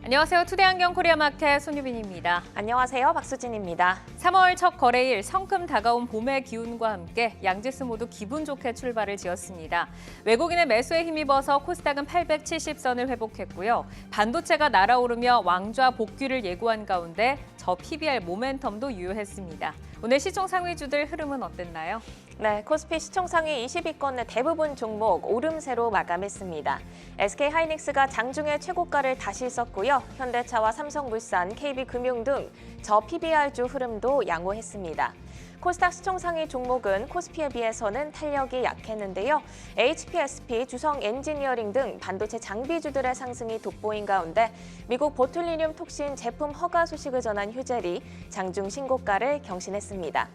안녕하세요. 투데이안경 코리아마켓 손유빈입니다. 안녕하세요. 박수진입니다. 3월 첫 거래일 성큼 다가온 봄의 기운과 함께 양지수 모두 기분 좋게 출발을 지었습니다. 외국인의 매수에 힘입어서 코스닥은 870선을 회복했고요. 반도체가 날아오르며 왕좌 복귀를 예고한 가운데 저 PBR 모멘텀도 유효했습니다. 오늘 시총 상위주들 흐름은 어땠나요? 네, 코스피 시총 상위 20위권 내 대부분 종목 오름세로 마감했습니다. SK하이닉스가 장중에 최고가를 다시 썼고요. 현대차와 삼성물산, KB금융 등 저 PBR주 흐름도 양호했습니다. 코스닥 시총 상위 종목은 코스피에 비해서는 탄력이 약했는데요. HPSP, 주성 엔지니어링 등 반도체 장비주들의 상승이 돋보인 가운데 미국 보툴리늄 톡신 제품 허가 소식을 전한 휴젤이 장중 신고가를 경신했습니다.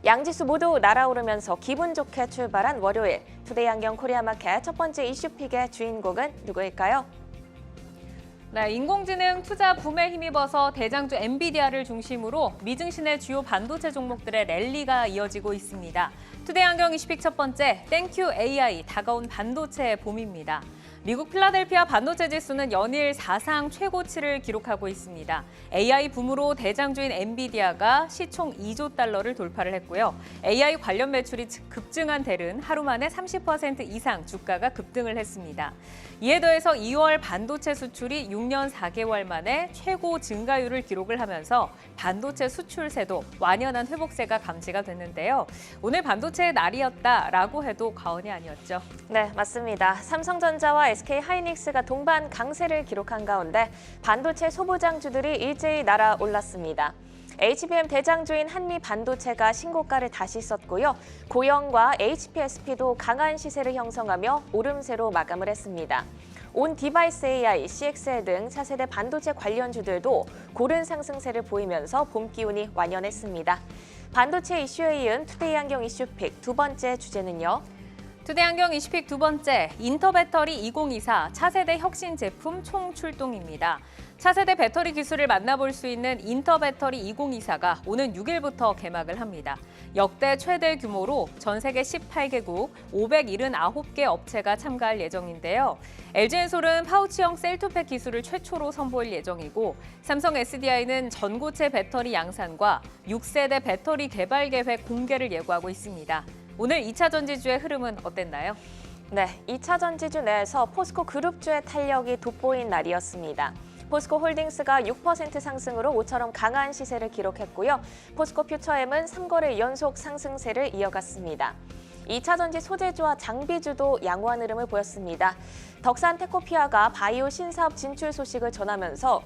양지수 모두 날아오르면서 기분 좋게 출발한 월요일, 투데이안경 코리아마켓 첫 번째 이슈픽의 주인공은 누구일까요? 네, 인공지능 투자 붐에 힘입어서 대장주 엔비디아를 중심으로 미증신의 주요 반도체 종목들의 랠리가 이어지고 있습니다. 투데이안경 이슈픽 첫 번째, 땡큐 AI, 다가온 반도체의 봄입니다. 미국 필라델피아 반도체 지수는 연일 사상 최고치를 기록하고 있습니다. AI 붐으로 대장주인 엔비디아가 시총 2조 달러를 돌파를 했고요. AI 관련 매출이 급증한 데는 하루 만에 30% 이상 주가가 급등을 했습니다. 이에 더해서 2월 반도체 수출이 6년 4개월 만에 최고 증가율을 기록을 하면서 반도체 수출세도 완연한 회복세가 감지가 됐는데요. 오늘 반도체의 날이었다라고 해도 과언이 아니었죠. 네, 맞습니다. 삼성전자와 SK하이닉스가 동반 강세를 기록한 가운데 반도체 소부장주들이 일제히 날아올랐습니다. HBM 대장주인 한미반도체가 신고가를 다시 썼고요. 고영과 HPSP도 강한 시세를 형성하며 오름세로 마감을 했습니다. 온 디바이스 AI, CXL 등 차세대 반도체 관련주들도 고른 상승세를 보이면서 봄 기운이 완연했습니다. 반도체 이슈에 이은 투데이안경 이슈픽 두 번째 주제는요. 투데이안경 이슈픽 두 번째, 인터배터리 2024 차세대 혁신 제품 총출동입니다. 차세대 배터리 기술을 만나볼 수 있는 인터배터리 2024가 오는 6일부터 개막을 합니다. 역대 최대 규모로 전 세계 18개국 579개 업체가 참가할 예정인데요. LG엔솔은 파우치형 셀투팩 기술을 최초로 선보일 예정이고 삼성 SDI는 전고체 배터리 양산과 6세대 배터리 개발 계획 공개를 예고하고 있습니다. 오늘 2차 전지주의 흐름은 어땠나요? 네, 2차 전지주 내에서 포스코 그룹주의 탄력이 돋보인 날이었습니다. 포스코 홀딩스가 6% 상승으로 모처럼 강한 시세를 기록했고요. 포스코 퓨처엠은 3거래 연속 상승세를 이어갔습니다. 2차 전지 소재주와 장비주도 양호한 흐름을 보였습니다. 덕산 테코피아가 바이오 신사업 진출 소식을 전하면서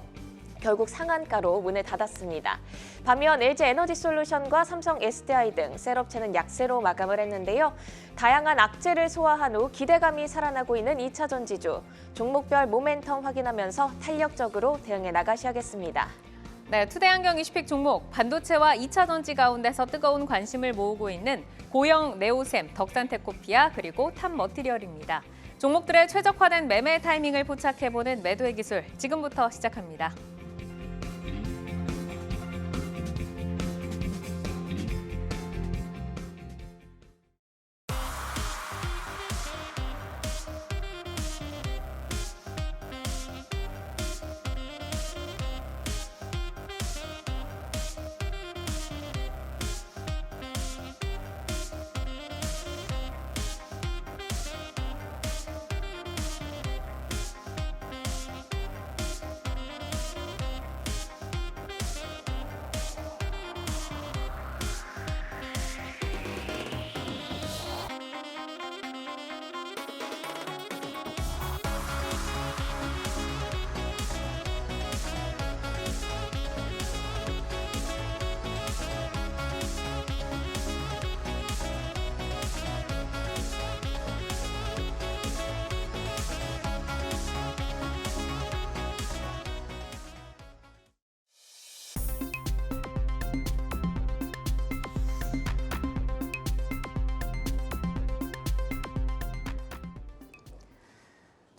결국 상한가로 문을 닫았습니다. 반면 LG에너지솔루션과 삼성 SDI 등 셀업체는 약세로 마감을 했는데요. 다양한 악재를 소화한 후 기대감이 살아나고 있는 2차 전지주, 종목별 모멘텀 확인하면서 탄력적으로 대응해 나가셔야겠습니다. 네, 투데이안경 이슈픽 종목, 반도체와 2차 전지 가운데서 뜨거운 관심을 모으고 있는 고영, 네오셈, 덕산테코피아, 그리고 탑머티리얼입니다. 종목들의 최적화된 매매 타이밍을 포착해보는 매도의 기술, 지금부터 시작합니다.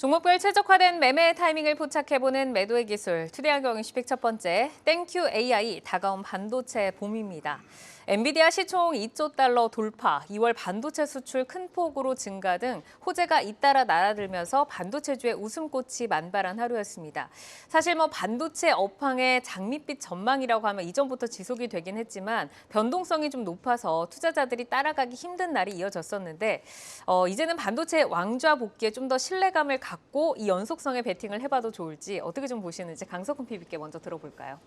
종목별 최적화된 매매 타이밍을 포착해보는 매도의 기술, 투데이안경 이슈픽 첫 번째, 땡큐 AI, 다가온 반도체 봄입니다. 엔비디아 시총 2조 달러 돌파, 2월 반도체 수출 큰 폭으로 증가 등 호재가 잇따라 날아들면서 반도체주의 웃음꽃이 만발한 하루였습니다. 사실 반도체 업황의 장밋빛 전망이라고 하면 이전부터 지속이 되긴 했지만 변동성이 좀 높아서 투자자들이 따라가기 힘든 날이 이어졌었는데 이제는 반도체 왕좌 복귀에 좀 더 신뢰감을 갖고 이 연속성의 베팅을 해봐도 좋을지 어떻게 좀 보시는지 강석훈 PB께 먼저 들어볼까요?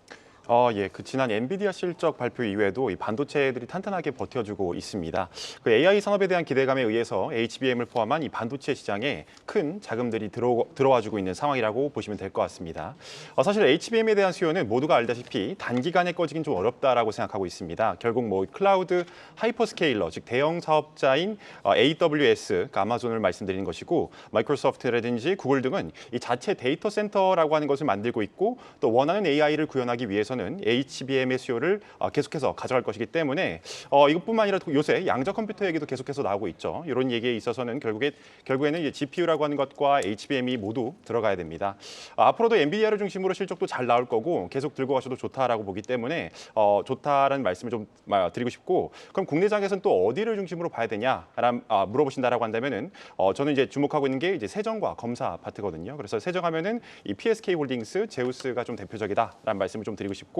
예, 지난 엔비디아 실적 발표 이외에도 이 반도체들이 탄탄하게 버텨주고 있습니다. 그 AI 산업에 대한 기대감에 의해서 HBM을 포함한 이 반도체 시장에 큰 자금들이 들어와주고 있는 상황이라고 보시면 될 것 같습니다. 사실 HBM에 대한 수요는 모두가 알다시피 단기간에 꺼지긴 좀 어렵다라고 생각하고 있습니다. 결국 클라우드 하이퍼스케일러, 즉 대형 사업자인 AWS, 그러니까 아마존을 말씀드리는 것이고, 마이크로소프트라든지 구글 등은 이 자체 데이터 센터라고 하는 것을 만들고 있고, 또 원하는 AI를 구현하기 위해서는 HBM의 수요를 계속해서 가져갈 것이기 때문에 이것뿐만 아니라 요새 양자 컴퓨터 얘기도 계속해서 나오고 있죠. 이런 얘기에 있어서는 결국에는 이제 GPU라고 하는 것과 HBM이 모두 들어가야 됩니다. 앞으로도 엔비디아를 중심으로 실적도 잘 나올 거고 계속 들고 가셔도 좋다라고 보기 때문에 좋다라는 말씀을 좀 드리고 싶고, 그럼 국내장에서는 또 어디를 중심으로 봐야 되냐 물어보신다라고 한다면은 저는 이제 주목하고 있는 게 이제 세정과 검사 파트거든요. 그래서 세정하면은 이 PSK 홀딩스, 제우스가 좀 대표적이다라는 말씀을 좀 드리고 싶고,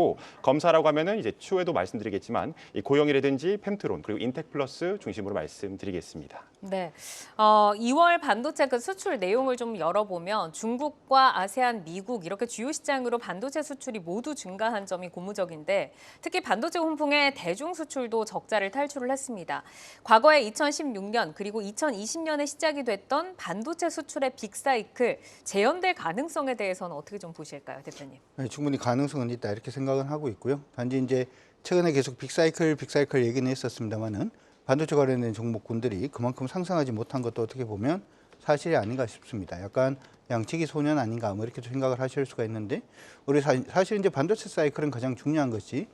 검사라고 하면은 이제 추후에도 말씀드리겠지만 이 고영이라든지 펜트론 그리고 인텍플러스 중심으로 말씀드리겠습니다. 네, 2월 반도체 그 수출 내용을 좀 열어보면 중국과 아세안, 미국 이렇게 주요 시장으로 반도체 수출이 모두 증가한 점이 고무적인데 특히 반도체 훈풍의 대중 수출도 적자를 탈출을 했습니다. 과거에 2016년 그리고 2020년에 시작이 됐던 반도체 수출의 빅사이클 재현될 가능성에 대해서는 어떻게 좀 보실까요, 대표님? 네, 충분히 가능성은 있다 이렇게 생각은 하고 있고요. 단지 이제 최근에 계속 빅사이클 얘기는 했었습니다만은 반도체 관련된 종목군들이 그만큼 상승하지 못한 것도 어떻게 보면 사실이 아닌가 싶습니다. 약간 양치기 소년 아닌가 이렇게 생각을 하실 수가 있는데, 우리 사실 이제 반도체 사이클은 가장 중요한 것이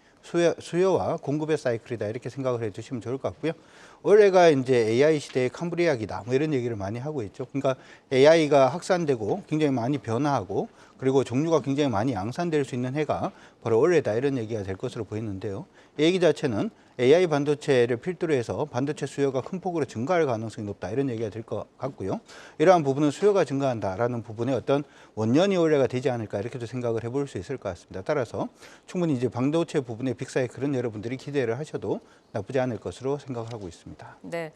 수요와 공급의 사이클이다 이렇게 생각을 해주시면 좋을 것 같고요. 올해가 이제 AI 시대의 캄브리아기다 이런 얘기를 많이 하고 있죠. 그러니까 AI가 확산되고 굉장히 많이 변화하고 그리고 종류가 굉장히 많이 양산될 수 있는 해가 바로 올해다 이런 얘기가 될 것으로 보이는데요. 이 얘기 자체는 AI 반도체를 필두로 해서 반도체 수요가 큰 폭으로 증가할 가능성이 높다 이런 얘기가 될 것 같고요. 이러한 부분은 수요가 증가한다라는 부분에 어떤 원년이 올해가 되지 않을까 이렇게도 생각을 해볼 수 있을 것 같습니다. 따라서 충분히 이제 반도체 부분의 빅사이클은 여러분들이 기대를 하셔도 나쁘지 않을 것으로 생각을 하고 있습니다. 네,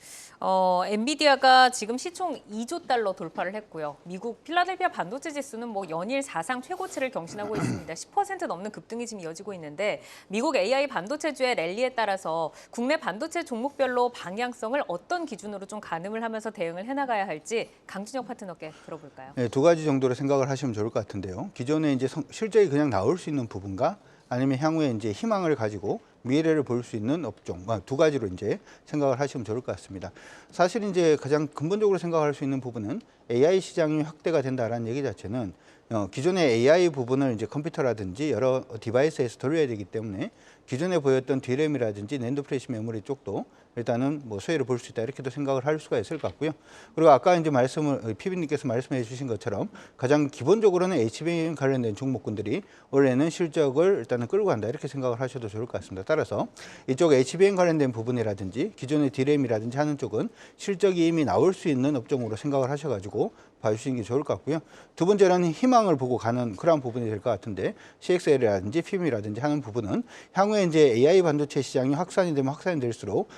엔비디아가 지금 시총 2조 달러 돌파를 했고요. 미국 필라델피아 반도체 지수는 연일 사상 최고치를 경신하고 있습니다. 10% 넘는 급등이 지금 이어지고 있는데 미국 AI 반도체주의 랠리에 따라서 국내 반도체 종목별로 방향성을 어떤 기준으로 좀 가늠을 하면서 대응을 해나가야 할지 강준혁 파트너께 들어볼까요? 네, 두 가지 정도로 생각을 하시면 좋을 것 같은데요. 기존에 이제 실적이 그냥 나올 수 있는 부분과 아니면 향후에 이제 희망을 가지고 미래를 볼 수 있는 업종, 두 가지로 이제 생각을 하시면 좋을 것 같습니다. 사실 이제 가장 근본적으로 생각할 수 있는 부분은 AI 시장이 확대가 된다라는 얘기 자체는 기존의 AI 부분을 이제 컴퓨터라든지 여러 디바이스에서 돌려야 되기 때문에 기존에 보였던 D램이라든지 낸드 플래시 메모리 쪽도 일단은 수혜를 볼 수 있다 이렇게도 생각을 할 수가 있을 것 같고요. 그리고 아까 이제 PB님께서 말씀해 주신 것처럼 가장 기본적으로는 HBM 관련된 종목군들이 올해는 실적을 일단은 끌고 간다 이렇게 생각을 하셔도 좋을 것 같습니다. 따라서 이쪽 HBM 관련된 부분이라든지 기존의 D램이라든지 하는 쪽은 실적이 이미 나올 수 있는 업종으로 생각을 하셔가지고 봐주시는 게 좋을 것 같고요. 두 번째로는 희망을 보고 가는 그런 부분이 될 것 같은데 CXL이라든지 PIM이라든지 하는 부분은 향후에 이제 AI 반도체 시장이 확산이 되면 확산이 될수록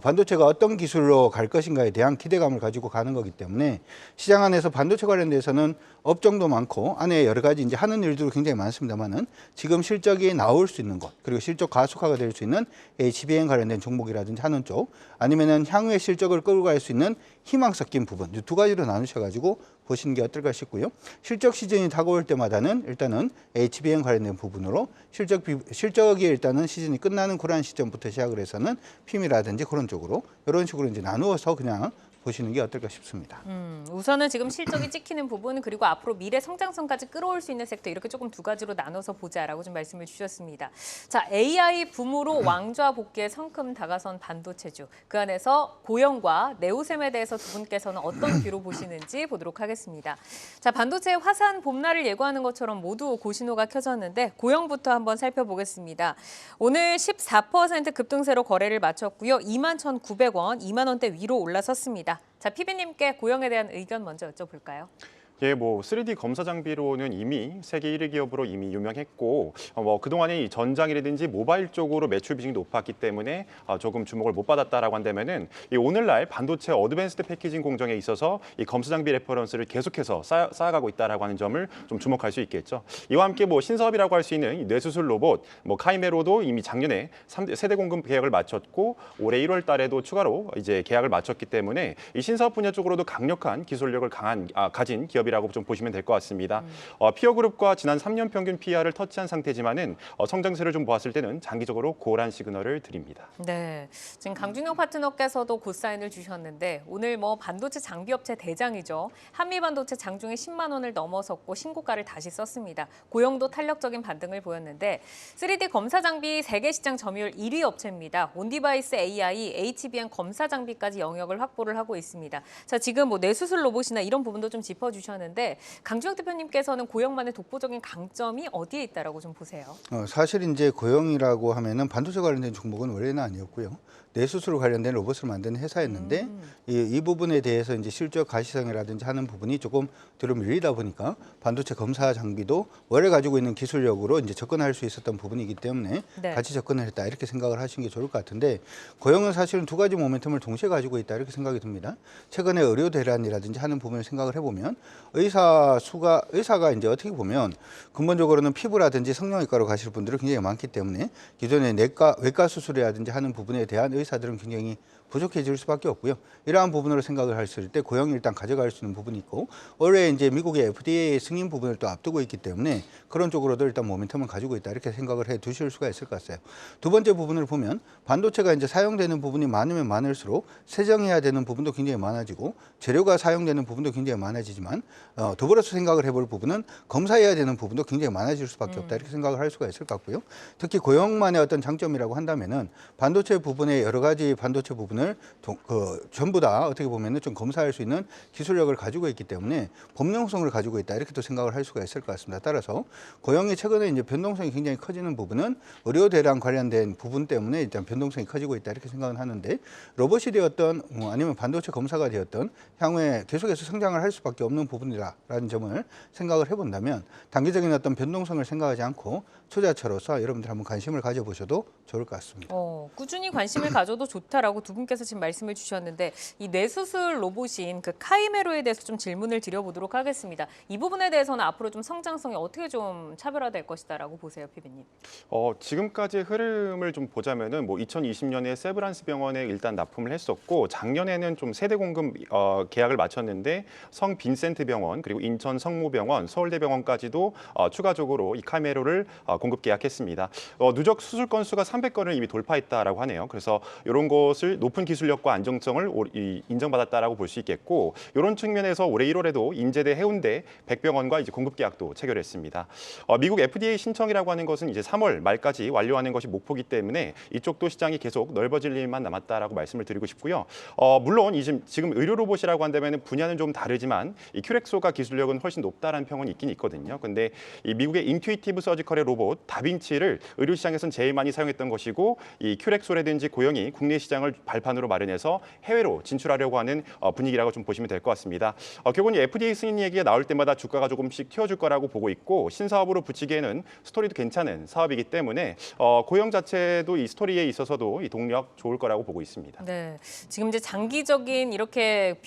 반도체가 어떤 기술로 갈 것인가에 대한 기대감을 가지고 가는 거기 때문에 시장 안에서 반도체 관련돼서는 업종도 많고 안에 여러 가지 이제 하는 일들도 굉장히 많습니다만은 지금 실적이 나올 수 있는 것 그리고 실적 가속화가 될 수 있는 HBM 관련된 종목이라든지 하는 쪽 아니면은 향후에 실적을 끌고 갈 수 있는 희망 섞인 부분 두 가지로 나누셔가지고 보시는 게 어떨까 싶고요. 실적 시즌이 다가올 때마다는 일단은 HBM 관련된 부분으로 실적이 일단은 시즌이 끝나는 그러한 시점부터 시작을 해서는 PIM이라든지 그런 쪽으로 이런 식으로 이제 나누어서 그냥 보시는 게 어떨까 싶습니다. 우선은 지금 실적이 찍히는 부분 그리고 앞으로 미래 성장성까지 끌어올 수 있는 섹터 이렇게 조금 두 가지로 나눠서 보자라고 좀 말씀을 주셨습니다. 자, AI 붐으로 왕좌 복귀에 성큼 다가선 반도체주. 그 안에서 고영과 네오셈에 대해서 두 분께서는 어떤 뷰로 보시는지 보도록 하겠습니다. 자, 반도체의 화사한 봄날을 예고하는 것처럼 모두 고신호가 켜졌는데 고영부터 한번 살펴보겠습니다. 오늘 14% 급등세로 거래를 마쳤고요. 21,900원, 2만 원대 위로 올라섰습니다. 자, PB님께 고영에 대한 의견 먼저 여쭤볼까요? 예, 뭐 3D 검사 장비로는 이미 세계 1위 기업으로 이미 유명했고 그동안에 이 전장이라든지 모바일 쪽으로 매출 비중이 높았기 때문에 조금 주목을 못 받았다라고 한다면은 이 오늘날 반도체 어드밴스드 패키징 공정에 있어서 이 검사 장비 레퍼런스를 계속해서 쌓아가고 있다라고 하는 점을 좀 주목할 수 있겠죠. 이와 함께 뭐 신사업이라고 할 수 있는 이 뇌수술 로봇 카이메로도 이미 작년에 세대 공급 계약을 마쳤고 올해 1월 달에도 추가로 이제 계약을 마쳤기 때문에 이 신사업 분야 쪽으로도 강력한 기술력을 가진 기업이 라고 좀 보시면 될 것 같습니다. 피어그룹과 지난 3년 평균 PER을 터치한 상태지만은 성장세를 좀 보았을 때는 장기적으로 고란 시그널을 드립니다. 네, 지금 강준영 파트너께서도 굿사인을 주셨는데 오늘 뭐 반도체 장비업체 대장이죠. 한미반도체 장중에 10만 원을 넘어섰고 신고가를 다시 썼습니다. 고영도 탄력적인 반등을 보였는데 3D 검사 장비 세계 시장 점유율 1위 업체입니다. 온디바이스 AI, HBM 검사 장비까지 영역을 확보를 하고 있습니다. 자, 지금 뭐 뇌수술 로봇이나 이런 부분도 좀 짚어주셨는데 강준영 대표님께서는 고영만의 독보적인 강점이 어디에 있다라고 좀 보세요? 사실 이제 고영이라고 하면은 반도체 관련된 종목은 원래는 아니었고요. 뇌수술 관련된 로봇을 만드는 회사였는데 이 부분에 대해서 이제 실적 가시성이라든지 하는 부분이 조금 뒤로 밀리다 보니까 반도체 검사 장비도 원래 가지고 있는 기술력으로 이제 접근할 수 있었던 부분이기 때문에 네. 같이 접근을 했다 이렇게 생각을 하시는 게 좋을 것 같은데 고영은 사실은 두 가지 모멘텀을 동시에 가지고 있다 이렇게 생각이 듭니다. 최근에 의료 대란이라든지 하는 부분을 생각을 해보면 의사가 이제 어떻게 보면 근본적으로는 피부라든지 성형외과로 가실 분들이 굉장히 많기 때문에 기존의 외과 수술이라든지 하는 부분에 대한 의사들은 굉장히 부족해질 수밖에 없고요. 이러한 부분으로 생각을 했을 때 고영이 일단 가져갈 수 있는 부분이 있고 올해 이제 미국의 FDA 승인 부분을 또 앞두고 있기 때문에 그런 쪽으로도 일단 모멘텀을 가지고 있다 이렇게 생각을 해 두실 수가 있을 것 같아요. 두 번째 부분을 보면 반도체가 이제 사용되는 부분이 많으면 많을수록 세정해야 되는 부분도 굉장히 많아지고 재료가 사용되는 부분도 굉장히 많아지지만 더불어서 생각을 해볼 부분은 검사해야 되는 부분도 굉장히 많아질 수밖에 없다 이렇게 생각을 할 수가 있을 것 같고요. 특히 고영만의 어떤 장점이라고 한다면은 반도체 부분의 여러 가지 반도체 부분을 전부 다 어떻게 보면은 좀 검사할 수 있는 기술력을 가지고 있기 때문에 범용성을 가지고 있다 이렇게 또 생각을 할 수가 있을 것 같습니다. 따라서 고영이 최근에 이제 변동성이 굉장히 커지는 부분은 의료 대량 관련된 부분 때문에 일단 변동성이 커지고 있다 이렇게 생각을 하는데 로봇이 되었던 아니면 반도체 검사가 되었던 향후에 계속해서 성장을 할 수밖에 없는 부분이라는 점을 생각을 해본다면 단기적인 어떤 변동성을 생각하지 않고 투자처로서 여러분들 한번 관심을 가져보셔도 좋을 것 같습니다. 꾸준히 관심을 가져도 좋다라고 두 분께서 지금 말씀을 주셨는데 이 뇌수술 로봇인 그 카이메로에 대해서 좀 질문을 드려보도록 하겠습니다. 이 부분에 대해서는 앞으로 좀 성장성이 어떻게 좀 차별화될 것이다라고 보세요, PB님? 지금까지의 흐름을 좀 보자면은 뭐 2020년에 세브란스 병원에 일단 납품을 했었고 작년에는 좀 세대 공급 계약을 마쳤는데 성 빈센트 병원 그리고 인천 성모병원, 서울대병원까지도 추가적으로 이 카이메로를 공급 계약했습니다. 누적 수술 건수가 300건을 이미 돌파했다라고 하네요. 그래서 이런 것을 높은 기술력과 안정성을 인정받았다라고 볼 수 있겠고 이런 측면에서 올해 1월에도 인제대 해운대 백병원과 이제 공급 계약도 체결했습니다. 미국 FDA 신청이라고 하는 것은 이제 3월 말까지 완료하는 것이 목표이기 때문에 이쪽도 시장이 계속 넓어질 일만 남았다라고 말씀을 드리고 싶고요. 물론 지금 의료 로봇이라고 한다면 분야는 좀 다르지만 이 큐렉소가 기술력은 훨씬 높다라는 평은 있긴 있거든요. 근데 이 미국의 인투이티브 서지컬의 로봇 다빈치를 의료 시장에서는 제일 많이 사용했던 것이고 이 큐렉소라든지 고영이 국내 시장을 발판으로 마련해서 해외로 진출하려고 하는 분위기라고 좀 보시면 될 것 같습니다. 결국은 FDA 승인 얘기가 나올 때마다 주가가 조금씩 튀어줄 거라고 보고 있고 신사업으로 붙이기에는 스토리도 괜찮은 사업이기 때문에 고영 자체도 이 스토리에 있어서도 이 동력 좋을 거라고 보고 있습니다. 네, 지금 이제 장기적인 이렇게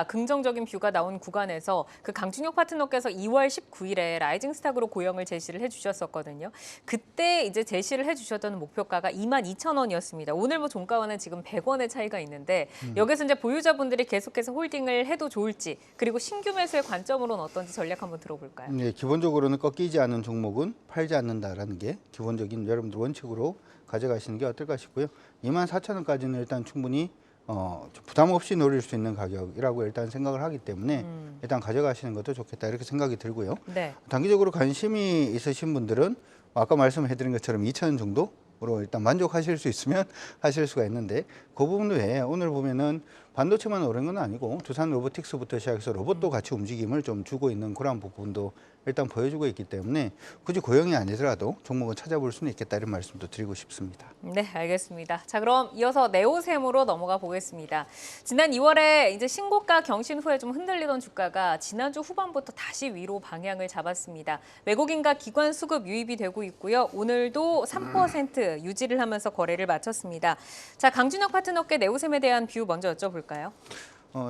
긍정적인 뷰가 나온 구간에서 그 강준혁 파트너께서 2월 19일에 라이징 스탁으로 고영을 제시를 해주셨었거든요. 그때 이제 제시를 해주셨던 목표가가 22,000원이었습니다. 오늘 뭐 종가와는 지금 100원의 차이가 있는데 여기서 이제 보유자분들이 계속해서 홀딩을 해도 좋을지 그리고 신규 매수의 관점으로는 어떤지 전략 한번 들어볼까요? 네, 기본적으로는 꺾이지 않는 종목은 팔지 않는다라는 게 기본적인 여러분들 원칙으로 가져가시는 게 어떨까 싶고요. 24,000원까지는 일단 충분히 좀 부담 없이 노릴 수 있는 가격이라고 일단 생각을 하기 때문에 일단 가져가시는 것도 좋겠다 이렇게 생각이 들고요. 네. 단기적으로 관심이 있으신 분들은 아까 말씀해드린 것처럼 2,000원 정도로 일단 만족하실 수 있으면 하실 수가 있는데 그 부분 외에 오늘 보면은 반도체만 오른 건 아니고 두산 로보틱스부터 시작해서 로봇도 같이 움직임을 좀 주고 있는 그런 부분도 일단 보여주고 있기 때문에 굳이 고용이 아니더라도 종목을 찾아볼 수는 있겠다 이런 말씀도 드리고 싶습니다. 네, 알겠습니다. 자, 그럼 이어서 네오셈으로 넘어가 보겠습니다. 지난 2월에 이제 신고가 경신 후에 좀 흔들리던 주가가 지난주 후반부터 다시 위로 방향을 잡았습니다. 외국인과 기관 수급 유입이 되고 있고요. 오늘도 3% 유지를 하면서 거래를 마쳤습니다. 자, 강준혁 파트너께 네오셈에 대한 뷰 먼저 여쭤볼까요?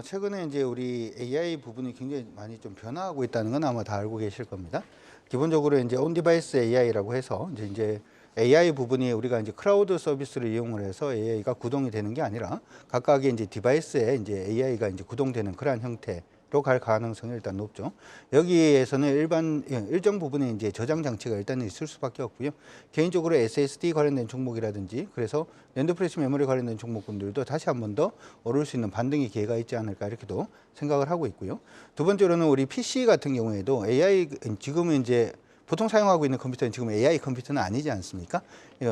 최근에 이제 우리 AI 부분이 굉장히 많이 좀 변화하고 있다는 건 아마 다 알고 계실 겁니다. 기본적으로 이제 온 디바이스 AI라고 해서 이제 AI 부분이 우리가 이제 클라우드 서비스를 이용을 해서 AI가 구동이 되는 게 아니라 각각의 이제 디바이스에 이제 AI가 이제 구동되는 그러한 형태로 갈 가능성이 일단 높죠. 여기에서는 일정 부분의 이제 저장 장치가 일단 있을 수밖에 없고요. 개인적으로 SSD 관련된 종목이라든지 그래서 낸드 프레시 메모리 관련된 종목군들도 다시 한 번 더 오를 수 있는 반등의 기회가 있지 않을까 이렇게도 생각을 하고 있고요. 두 번째로는 우리 PC 같은 경우에도 AI 지금은 이제 보통 사용하고 있는 컴퓨터는 지금 AI 컴퓨터는 아니지 않습니까?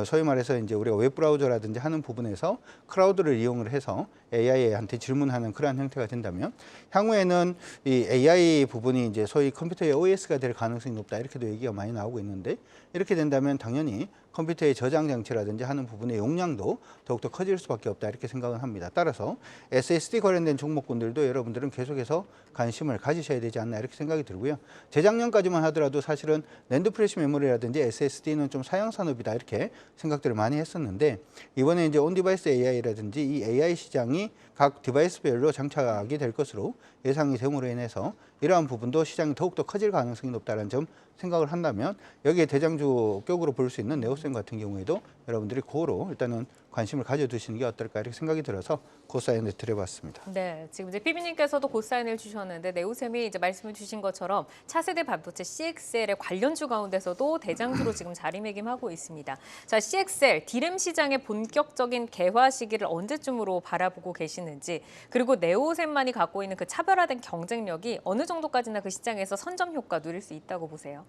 소위 말해서 이제 우리가 웹브라우저라든지 하는 부분에서 클라우드를 이용을 해서 AI한테 질문하는 그러한 형태가 된다면 향후에는 이 AI 부분이 이제 소위 컴퓨터의 OS가 될 가능성이 높다 이렇게도 얘기가 많이 나오고 있는데 이렇게 된다면 당연히 컴퓨터의 저장 장치라든지 하는 부분의 용량도 더욱더 커질 수밖에 없다 이렇게 생각을 합니다. 따라서 SSD 관련된 종목군들도 여러분들은 계속해서 관심을 가지셔야 되지 않나 이렇게 생각이 들고요. 재작년까지만 하더라도 사실은 낸드 프레시 메모리라든지 SSD는 좀 사양 산업이다 이렇게 생각들을 많이 했었는데 이번에 이제 온 디바이스 AI라든지 이 AI 시장이 각 디바이스별로 장착이 될 것으로 예상이 됨으로 인해서 이러한 부분도 시장이 더욱더 커질 가능성이 높다는 점 생각을 한다면 여기에 대장주격으로 볼 수 있는 네오셈 같은 경우에도 여러분들이 고로 일단은 관심을 가져두시는 게 어떨까 이렇게 생각이 들어서 고사인을 드려봤습니다. 네, 지금 이제 PB님께서도 고사인을 주셨는데 네오셈이 이제 말씀을 주신 것처럼 차세대 반도체 CXL의 관련주 가운데서도 대장주로 지금 자리매김하고 있습니다. 자, CXL 디램 시장의 본격적인 개화 시기를 언제쯤으로 바라보고 계시는지 그리고 네오셈만이 갖고 있는 그 차별화된 경쟁력이 어느 정도까지나 그 시장에서 선점 효과 누릴 수 있다고 보세요?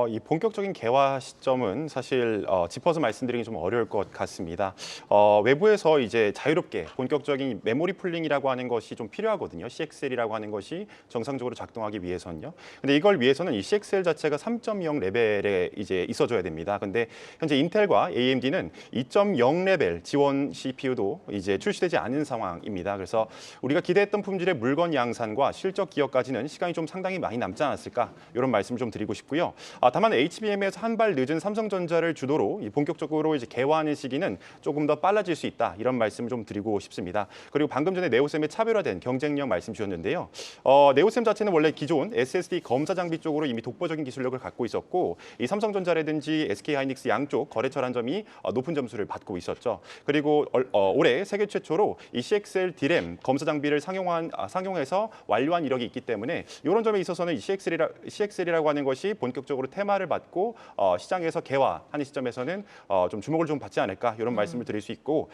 이 본격적인 개화 시점은 사실 짚어서 말씀드리기 좀 어려울 것 같습니다. 외부에서 이제 자유롭게 본격적인 메모리 풀링이라고 하는 것이 좀 필요하거든요. CXL이라고 하는 것이 정상적으로 작동하기 위해서는요. 근데 이걸 위해서는 이 CXL 자체가 3.0 레벨에 이제 있어줘야 됩니다. 근데 현재 인텔과 AMD는 2.0 레벨 지원 CPU도 이제 출시되지 않은 상황입니다. 그래서 우리가 기대했던 품질의 물건 양산과 실적 기여까지는 시간이 좀 상당히 많이 남지 않았을까 이런 말씀 좀 드리고 싶고요. 다만 HBM에서 한 발 늦은 삼성전자를 주도로 본격적으로 이제 개화하는 시기는 조금 더 빨라질 수 있다 이런 말씀 좀 드리고 싶습니다. 그리고 방금 전에 네오셈의 차별화된 경쟁력 말씀 주셨는데요. 네오셈 자체는 원래 기존 SSD 검사 장비 쪽으로 이미 독보적인 기술력을 갖고 있었고 이 삼성전자라든지 SK하이닉스 양쪽 거래처란 점이 높은 점수를 받고 있었죠. 그리고 올해 세계 최초로 이 CXL 디램 검사 장비를 상용해서 완료한 이력이 있기 때문에 이런 점에 있어서는 이 CXL이라고 하는 것이 본격적으로 테마를 받고 시장에서 개화하는 시점에서는 좀 주목을 좀 받지 않을까 이런 말씀을 드릴 수 있고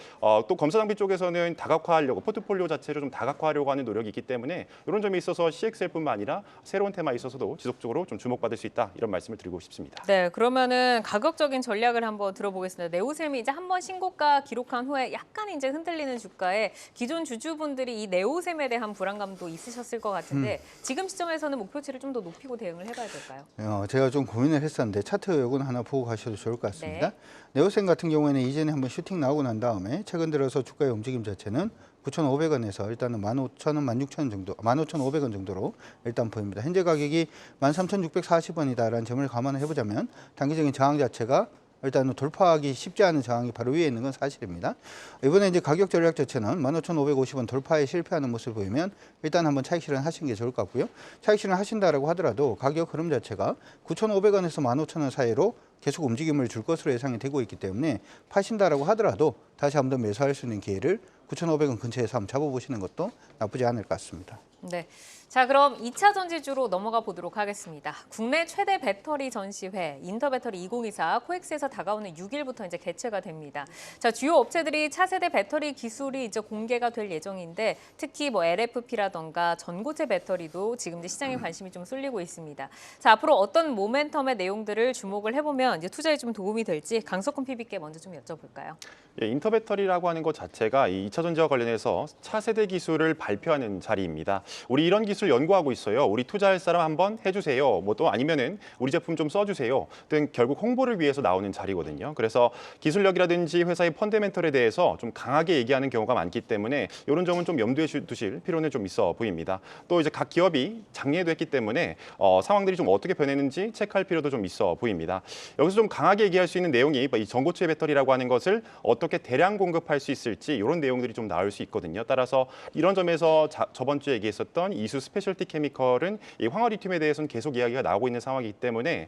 또 검사 장비 쪽에서는 다각화하려고 포트폴리오 자체를 좀 다각화하려고 하는 노력이 있기 때문에 이런 점에 있어서 CXL뿐만 아니라 새로운 테마에 있어서도 지속적으로 좀 주목받을 수 있다 이런 말씀을 드리고 싶습니다. 네, 그러면은 가격적인 전략을 한번 들어보겠습니다. 네오셈이 이제 한번 신고가 기록한 후에 약간 이제 흔들리는 주가에 기존 주주분들이 이 네오셈에 대한 불안감도 있으셨을 것 같은데 지금 시점에서는 목표치를 좀 더 높이고 대응을 해봐야 될까요? 제가 좀 고민을 했었는데 차트 요건 하나 보고 가셔도 좋을 것 같습니다. 네오셈 같은 경우에는 이전에 한번 슈팅 나오고 난 다음에 최근 들어서 주가의 움직임 자체는 9,500원에서 일단은 15,000원, 16,000원 정도, 15,500원 정도로 일단 보입니다. 현재 가격이 13,640원이다라는 점을 감안을 해보자면 단기적인 저항 자체가 일단은 돌파하기 쉽지 않은 저항이 바로 위에 있는 건 사실입니다. 이번에 이제 가격 전략 자체는 15,550원 돌파에 실패하는 모습을 보이면 일단 한번 차익 실현하시는 게 좋을 것 같고요. 차익 실현 하신다라고 하더라도 가격 흐름 자체가 9,500원에서 15,000원 사이로 계속 움직임을 줄 것으로 예상이 되고 있기 때문에 파신다라고 하더라도 다시 한번 매수할 수 있는 기회를 9,500원 근처에서 한번 잡아보시는 것도 나쁘지 않을 것 같습니다. 네. 자, 그럼 2차 전지주로 넘어가 보도록 하겠습니다. 국내 최대 배터리 전시회 인터배터리 2024 코엑스에서 다가오는 6일부터 이제 개최가 됩니다. 자, 주요 업체들이 차세대 배터리 기술이 이제 공개가 될 예정인데 특히 뭐 LFP라던가 전고체 배터리도 지금 이제 시장에 관심이 좀 쏠리고 있습니다. 자, 앞으로 어떤 모멘텀의 내용들을 주목을 해보면 이제 투자에 좀 도움이 될지 강석훈 PB께 먼저 좀 여쭤볼까요? 예, 인터배터리라고 하는 것 자체가 이 2차 전지와 관련해서 차세대 기술을 발표하는 자리입니다. 우리 이런 기술 연구하고 있어요. 우리 투자할 사람 한번 해주세요. 뭐 또 아니면은 우리 제품 좀 써주세요. 등 결국 홍보를 위해서 나오는 자리거든요. 그래서 기술력이라든지 회사의 펀더멘털에 대해서 좀 강하게 얘기하는 경우가 많기 때문에 이런 점은 좀 염두에 두실 필요는 좀 있어 보입니다. 또 이제 각 기업이 장려도 했기 때문에 상황들이 좀 어떻게 변했는지 체크할 필요도 좀 있어 보입니다. 여기서 좀 강하게 얘기할 수 있는 내용이 이 전고체 배터리라고 하는 것을 어떻게 대량 공급할 수 있을지 이런 내용들이 좀 나올 수 있거든요. 따라서 이런 점에서 저번 주에 얘기했었던 이수 스페셜티 케미컬은 이 황화리튬에 대해서는 계속 이야기가 나오고 있는 상황이기 때문에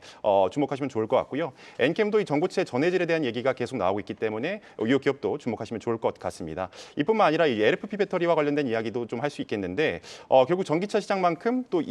주목하시면 좋을 것 같고요. 엔캠도 이 전고체 전해질에 대한 얘기가 계속 나오고 있기 때문에 이 기업도 주목하시면 좋을 것 같습니다. 이뿐만 아니라 이 LFP 배터리와 관련된 이야기도 좀 할 수 있겠는데 결국 전기차 시장만큼 또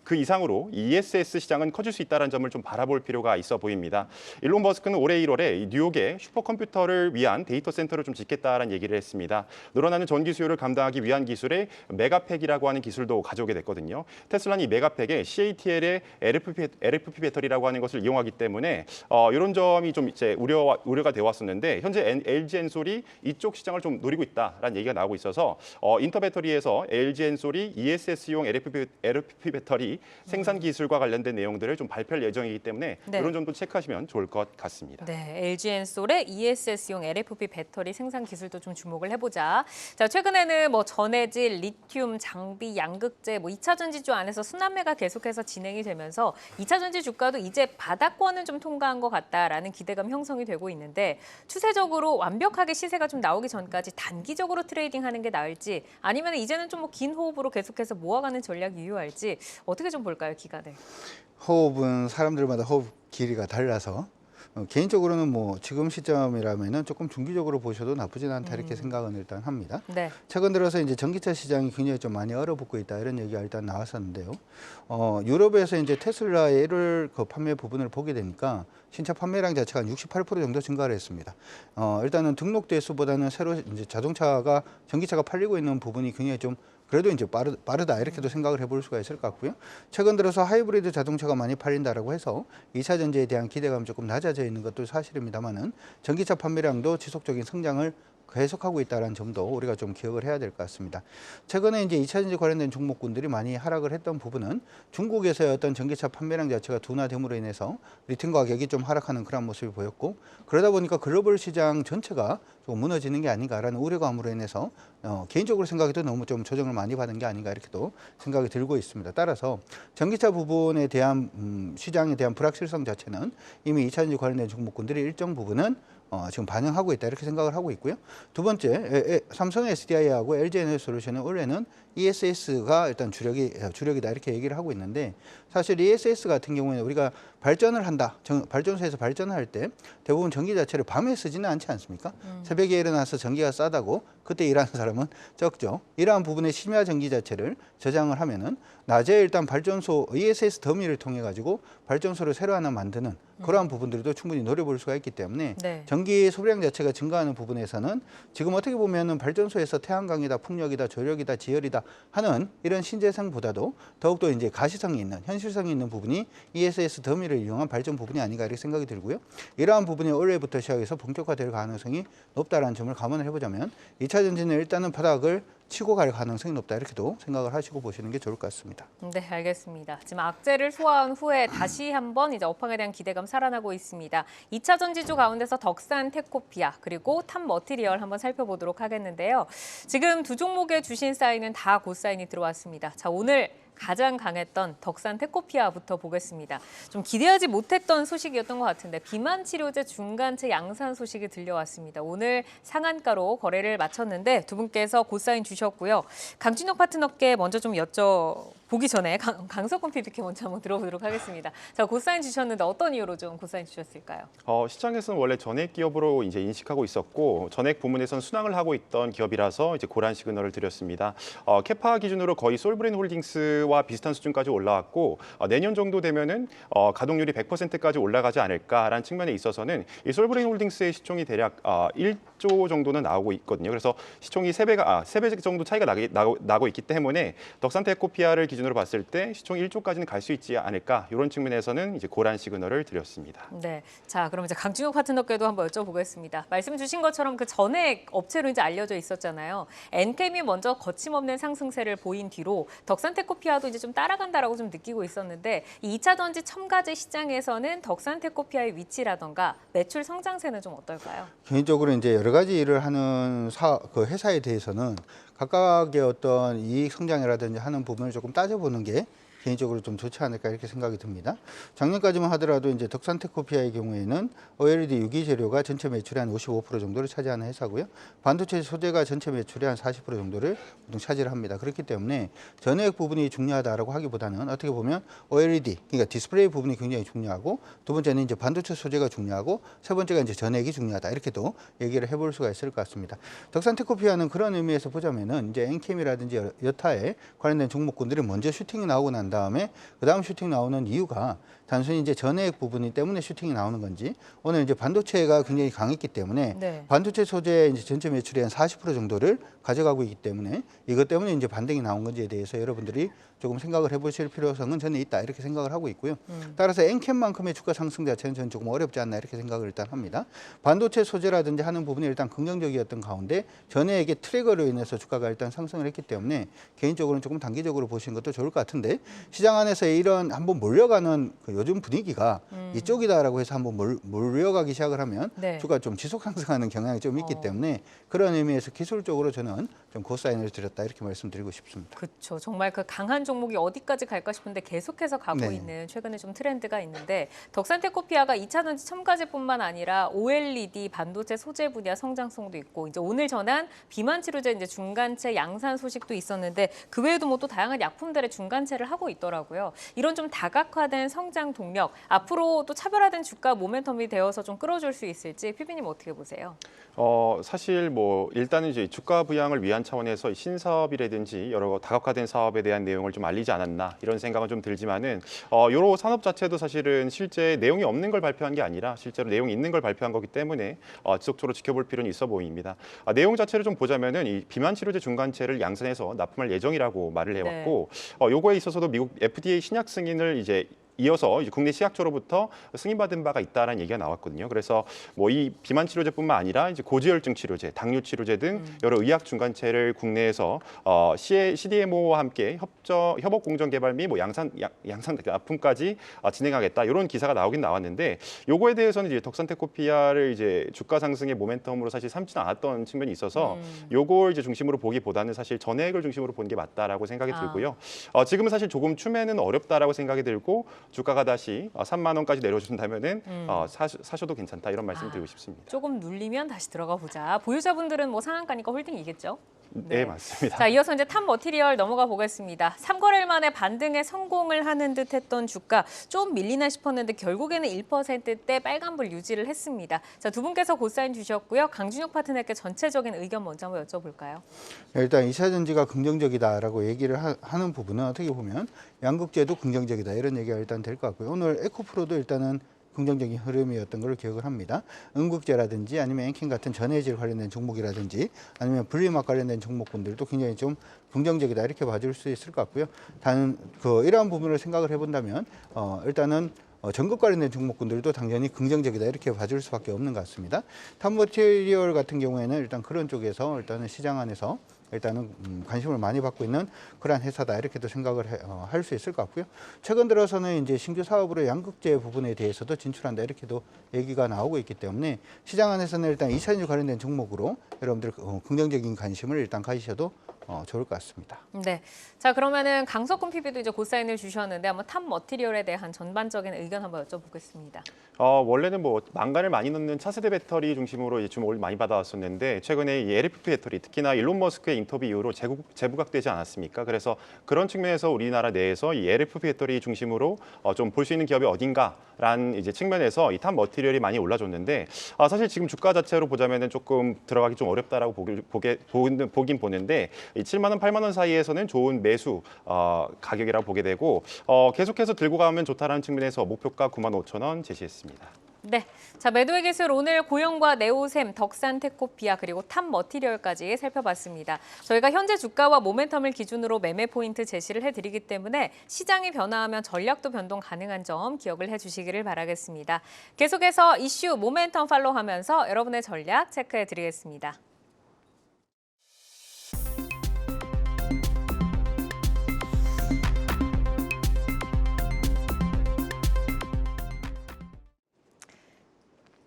그 이상으로 ESS 시장은 커질 수 있다는 점을 좀 바라볼 필요가 있어 보입니다. 일론 머스크는 올해 1월에 이 뉴욕에 슈퍼컴퓨터를 위한 데이터 센터를 좀 짓겠다라는 얘기를 했습니다. 늘어나는 전기 수요를 감당하기 위한 기술의 메가팩이라고 하는 기술도 가져오게 됐거든요. 테슬라는 이 메가팩에 CATL의 LFP 배터리라고 하는 것을 이용하기 때문에 이런 점이 좀 이제 우려가 되어 왔었는데 현재 LG 엔솔이 이쪽 시장을 좀 노리고 있다라는 얘기가 나오고 있어서 인터배터리에서 LG 엔솔이 ESS용 LFP 배터리 생산 기술과 관련된 내용들을 좀 발표할 예정이기 때문에 네. 이런 점도 체크하시면 좋을 것 같습니다. 네, LG 엔솔의 ESS용 LFP 배터리 생산 기술도 좀 주목을 해보자. 자, 최근에는 뭐 전해질, 리튬, 장비, 양극재, 뭐 2차 전지주 안에서 순환매가 계속해서 진행이 되면서 2차 전지 주가도 이제 바닥권은 좀 통과한 것 같다라는 기대감 형성이 되고 있는데 추세적으로 완벽하게 시세가 좀 나오기 전까지 단기적으로 트레이딩하는 게 나을지 아니면 이제는 좀 뭐 긴 호흡으로 계속해서 모아가는 전략이 유효할지 어떻게 좀 볼까요, 기간을? 호흡은 사람들마다 호흡 길이가 달라서 개인적으로는 뭐 지금 시점이라면은 조금 중기적으로 보셔도 나쁘진 않다 이렇게 생각은 일단 합니다. 네. 최근 들어서 이제 전기차 시장이 굉장히 좀 많이 얼어붙고 있다 이런 얘기가 일단 나왔었는데요. 유럽에서 이제 테슬라의 1월 그 판매 부분을 보게 되니까 신차 판매량 자체가 한 68% 정도 증가를 했습니다. 일단은 등록 대수보다는 새로 이제 전기차가 팔리고 있는 부분이 굉장히 좀 그래도 이제 빠르다 이렇게도 생각을 해볼 수가 있을 것 같고요. 최근 들어서 하이브리드 자동차가 많이 팔린다라고 해서 2차 전지에 대한 기대감이 조금 낮아져 있는 것도 사실입니다만은 전기차 판매량도 지속적인 성장을 계속하고 있다는 점도 우리가 좀 기억을 해야 될 것 같습니다. 최근에 이제 2차 전지 관련된 종목군들이 많이 하락을 했던 부분은 중국에서의 어떤 전기차 판매량 자체가 둔화됨으로 인해서 리튬 가격이 좀 하락하는 그런 모습이 보였고 그러다 보니까 글로벌 시장 전체가 좀 무너지는 게 아닌가라는 우려감으로 인해서 개인적으로 생각해도 너무 좀 조정을 많이 받은 게 아닌가 이렇게도 생각이 들고 있습니다. 따라서 전기차 부분에 대한 시장에 대한 불확실성 자체는 이미 2차 전지 관련된 종목군들이 일정 부분은 지금 반영하고 있다 이렇게 생각을 하고 있고요. 두 번째, 삼성 SDI하고 LG 에너지솔루션은 올해는 ESS가 일단 주력이다 이렇게 얘기를 하고 있는데 사실 ESS 같은 경우에는 우리가 발전을 한다, 발전소에서 발전을 할 때 대부분 전기 자체를 밤에 쓰지는 않지 않습니까? 새벽에 일어나서 전기가 싸다고 그때 일하는 사람은 적죠. 이러한 부분의 심야 전기 자체를 저장을 하면은 낮에 일단 발전소 ESS 더미를 통해 가지고 발전소를 새로 하나 만드는 그러한 부분들도 충분히 노려볼 수가 있기 때문에 네. 전기 소비량 자체가 증가하는 부분에서는 지금 어떻게 보면은 발전소에서 태양광이다, 풍력이다, 조력이다, 지열이다 하는 이런 신재생보다도 더욱더 이제 가시성이 있는 현실성이 있는 부분이 ESS 더미를 이용한 발전 부분이 아닌가 이렇게 생각이 들고요. 이러한 부분이 올해부터 시작해서 본격화될 가능성이 높다라는 점을 감안을 해보자면 2차 전지는 일단은 바닥을 치고 갈 가능성이 높다 이렇게도 생각을 하시고 보시는 게 좋을 것 같습니다. 네, 알겠습니다. 지금 악재를 소화한 후에 다시 한번 이제 업황에 대한 기대감 살아나고 있습니다. 2차 전지주 가운데서 덕산 테코피아 그리고 탑 머티리얼 한번 살펴보도록 하겠는데요. 지금 두 종목의 주신 사인은 다 고사인이 들어왔습니다. 자, 오늘 가장 강했던 덕산 테코피아부터 보겠습니다. 좀 기대하지 못했던 소식이었던 것 같은데 비만 치료제 중간체 양산 소식이 들려왔습니다. 오늘 상한가로 거래를 마쳤는데 두 분께서 고사인 주셨고요. 강준혁 파트너께 먼저 좀 보기 전에 강석훈 PBK 먼저 한번 들어보도록 하겠습니다. 자, 고사인 주셨는데 어떤 이유로 좀 고사인 주셨을까요? 시장에서는 원래 전액 기업으로 이제 인식하고 있었고 전액 부문에서는 순항을 하고 있던 기업이라서 이제 고란 시그널을 드렸습니다. 캐파 기준으로 거의 솔브레인 홀딩스와 비슷한 수준까지 올라왔고 내년 정도 되면은 가동률이 100%까지 올라가지 않을까라는 측면에 있어서는 이 솔브레인 홀딩스의 시총이 대략 1조 정도는 나오고 있거든요. 그래서 시총이 3배 정도 차이가 나고 있기 때문에 덕산테크코피아를 기준으로 봤을 때 시총이 1조까지는 갈 수 있지 않을까 이런 측면에서는 이제 고란 시그널을 드렸습니다. 네, 자 그럼 이제 강준혁 파트너께도 한번 여쭤보겠습니다. 말씀 주신 것처럼 그 전액 업체로 이제 알려져 있었잖아요. 엔캠이 먼저 거침없는 상승세를 보인 뒤로 덕산테크코피아도 이제 좀 따라간다라고 좀 느끼고 있었는데 이 2차 전지 첨가제 시장에서는 덕산테크코피아의 위치라던가 매출 성장세는 좀 어떨까요? 개인적으로 이제 여러 가지 일을 하는 그 회사에 대해서는 각각의 어떤 이익 성장이라든지 하는 부분을 조금 따져보는 게 개인적으로 좀 좋지 않을까 이렇게 생각이 듭니다. 작년까지만 하더라도 이제 덕산테크코피아의 경우에는 OLED 유기 재료가 전체 매출의 한 55% 정도를 차지하는 회사고요. 반도체 소재가 전체 매출의 한 40% 정도를 보통 차지를 합니다. 그렇기 때문에 전액 부분이 중요하다라고 하기보다는 어떻게 보면 OLED, 그러니까 디스플레이 부분이 굉장히 중요하고 두 번째는 이제 반도체 소재가 중요하고 세 번째가 이제 전액이 중요하다 이렇게도 얘기를 해볼 수가 있을 것 같습니다. 덕산테크코피아는 그런 의미에서 보자면은 이제 엔캠이라든지 여타에 관련된 종목군들이 먼저 슈팅이 나오고 난 다음에 그 다음 슈팅 나오는 이유가 단순히 이제 전액 부분이 때문에 슈팅이 나오는 건지 오늘 이제 반도체가 굉장히 강했기 때문에 네. 반도체 소재 이제 전체 매출의 한 40% 정도를 가져가고 있기 때문에 이것 때문에 이제 반등이 나온 건지에 대해서 여러분들이 조금 생각을 해보실 필요성은 저는 있다 이렇게 생각을 하고 있고요. 따라서 엔캠만큼의 주가 상승 자체는 저는 조금 어렵지 않나 이렇게 생각을 일단 합니다. 반도체 소재라든지 하는 부분이 일단 긍정적이었던 가운데 전액의 트리거로 인해서 주가가 일단 상승을 했기 때문에 개인적으로는 조금 단기적으로 보시는 것도 좋을 것 같은데 시장 안에서 이런 한번 몰려가는 그 요즘 분위기가 이쪽이다라고 해서 한번 몰려가기 시작을 하면 네. 주가 좀 지속 상승하는 경향이 좀 있기 때문에 그런 의미에서 기술적으로 저는 좀 고사인을 드렸다 이렇게 말씀드리고 싶습니다. 그렇죠. 정말 그 강한 종목이 어디까지 갈까 싶은데 계속해서 가고 네. 있는 최근에 좀 트렌드가 있는데 덕산테크코피아가 2차 전지 첨가제뿐만 아니라 OLED 반도체 소재 분야 성장성도 있고 이제 오늘 전한 비만 치료제 이제 중간체 양산 소식도 있었는데 그 외에도 뭐 또 다양한 약품들의 중간체를 하고 있더라고요. 이런 좀 다각화된 성장 동력 앞으로 또 차별화된 주가 모멘텀이 되어서 좀 끌어줄 수 있을지 PB님 어떻게 보세요? 사실 뭐 일단은 이제 주가 부양을 위한 차원에서 신사업이라든지 여러 다각화된 사업에 대한 내용을 좀 알리지 않았나 이런 생각은 좀 들지만은 여러 산업 자체도 사실은 실제 내용이 없는 걸 발표한 게 아니라 실제로 내용이 있는 걸 발표한 거기 때문에 지속적으로 지켜볼 필요는 있어 보입니다. 내용 자체를 좀 보자면은 이 비만 치료제 중간체를 양산해서 납품할 예정이라고 말을 해왔고 요거에 있어서도 미국 FDA 신약 승인을 이제 이어서 이제 국내 시약처로부터 승인받은 바가 있다라는 얘기가 나왔거든요. 그래서 뭐 이 비만 치료제뿐만 아니라 이제 고지혈증 치료제, 당뇨 치료제 등 여러 의약 중간체를 국내에서 CDMO와 함께 협업 공정 개발 및 뭐 양산 납품까지 진행하겠다 이런 기사가 나오긴 나왔는데 요거에 대해서는 이제 덕산테크코피아를 이제 주가 상승의 모멘텀으로 사실 삼지는 않았던 측면이 있어서 요걸 이제 중심으로 보기보다는 사실 전액을 중심으로 보는 게 맞다라고 생각이 들고요. 지금은 사실 조금 추매는 어렵다라고 생각이 들고 주가가 다시 3만 원까지 내려준다면은 사셔도 괜찮다 이런 말씀 드리고 싶습니다. 조금 눌리면 다시 들어가 보자. 보유자분들은 뭐 상한가니까 홀딩이겠죠? 네, 맞습니다. 자, 이어서 이제 탑 머티리얼 넘어가 보겠습니다. 3거래일 만에 반등에 성공을 하는 듯했던 주가 좀 밀리나 싶었는데 결국에는 1%대 빨간불 유지를 했습니다. 자, 두 분께서 고사인 주셨고요. 강준혁 파트너께 전체적인 의견 먼저 한번 여쭤볼까요? 일단 2차 전지가 긍정적이다라고 얘기를 하는 부분은 어떻게 보면 양극재도 긍정적이다 이런 얘기가 일단 될 것 같고요. 오늘 에코프로도 일단은 긍정적인 흐름이었던 걸 기억을 합니다. 응급제라든지 아니면 엔킨 같은 전해질 관련된 종목이라든지 아니면 분리막 관련된 종목군들도 굉장히 좀 긍정적이다 이렇게 봐줄 수 있을 것 같고요. 단 이러한 부분을 생각을 해본다면 일단은 전급 관련된 종목군들도 당연히 긍정적이다 이렇게 봐줄 수밖에 없는 것 같습니다. 탑머티리얼 같은 경우에는 일단 그런 쪽에서 일단은 시장 안에서 일단은 관심을 많이 받고 있는 그러한 회사다 이렇게도 생각을 할 수 있을 것 같고요. 최근 들어서는 이제 신규 사업으로 양극재 부분에 대해서도 진출한다 이렇게도 얘기가 나오고 있기 때문에 시장 안에서는 일단 2차 전지 관련된 종목으로 여러분들 긍정적인 관심을 일단 가지셔도 좋을 것 같습니다. 네. 자, 그러면은 강석훈 PB도 이제 고사인을 주셨는데 한번 탑 머티리얼에 대한 전반적인 의견 한번 여쭤보겠습니다. 원래는 뭐 망간을 많이 넣는 차세대 배터리 중심으로 이제 주목을 많이 받아왔었는데 최근에 이 LFP 배터리 특히나 일론 머스크의 인터뷰 이후로 재부각되지 않았습니까? 그래서 그런 측면에서 우리나라 내에서 이 LFP 배터리 중심으로 좀 볼 수 있는 기업이 어딘가라는 이제 측면에서 이 탑 머티리얼이 많이 올라줬는데 사실 지금 주가 자체로 보자면은 조금 들어가기 좀 어렵다라고 보긴 보는데 이 7만 원, 8만 원 사이에서는 좋은 매수 가격이라고 보게 되고 계속해서 들고 가면 좋다라는 측면에서 목표가 9만 5천 원 제시했습니다. 네. 자, 매도의 기술 오늘 고영과 네오셈, 덕산 테코피아 그리고 탑 머티리얼까지 살펴봤습니다. 저희가 현재 주가와 모멘텀을 기준으로 매매 포인트 제시를 해드리기 때문에 시장이 변화하면 전략도 변동 가능한 점 기억을 해주시기를 바라겠습니다. 계속해서 이슈 모멘텀 팔로우하면서 여러분의 전략 체크해드리겠습니다.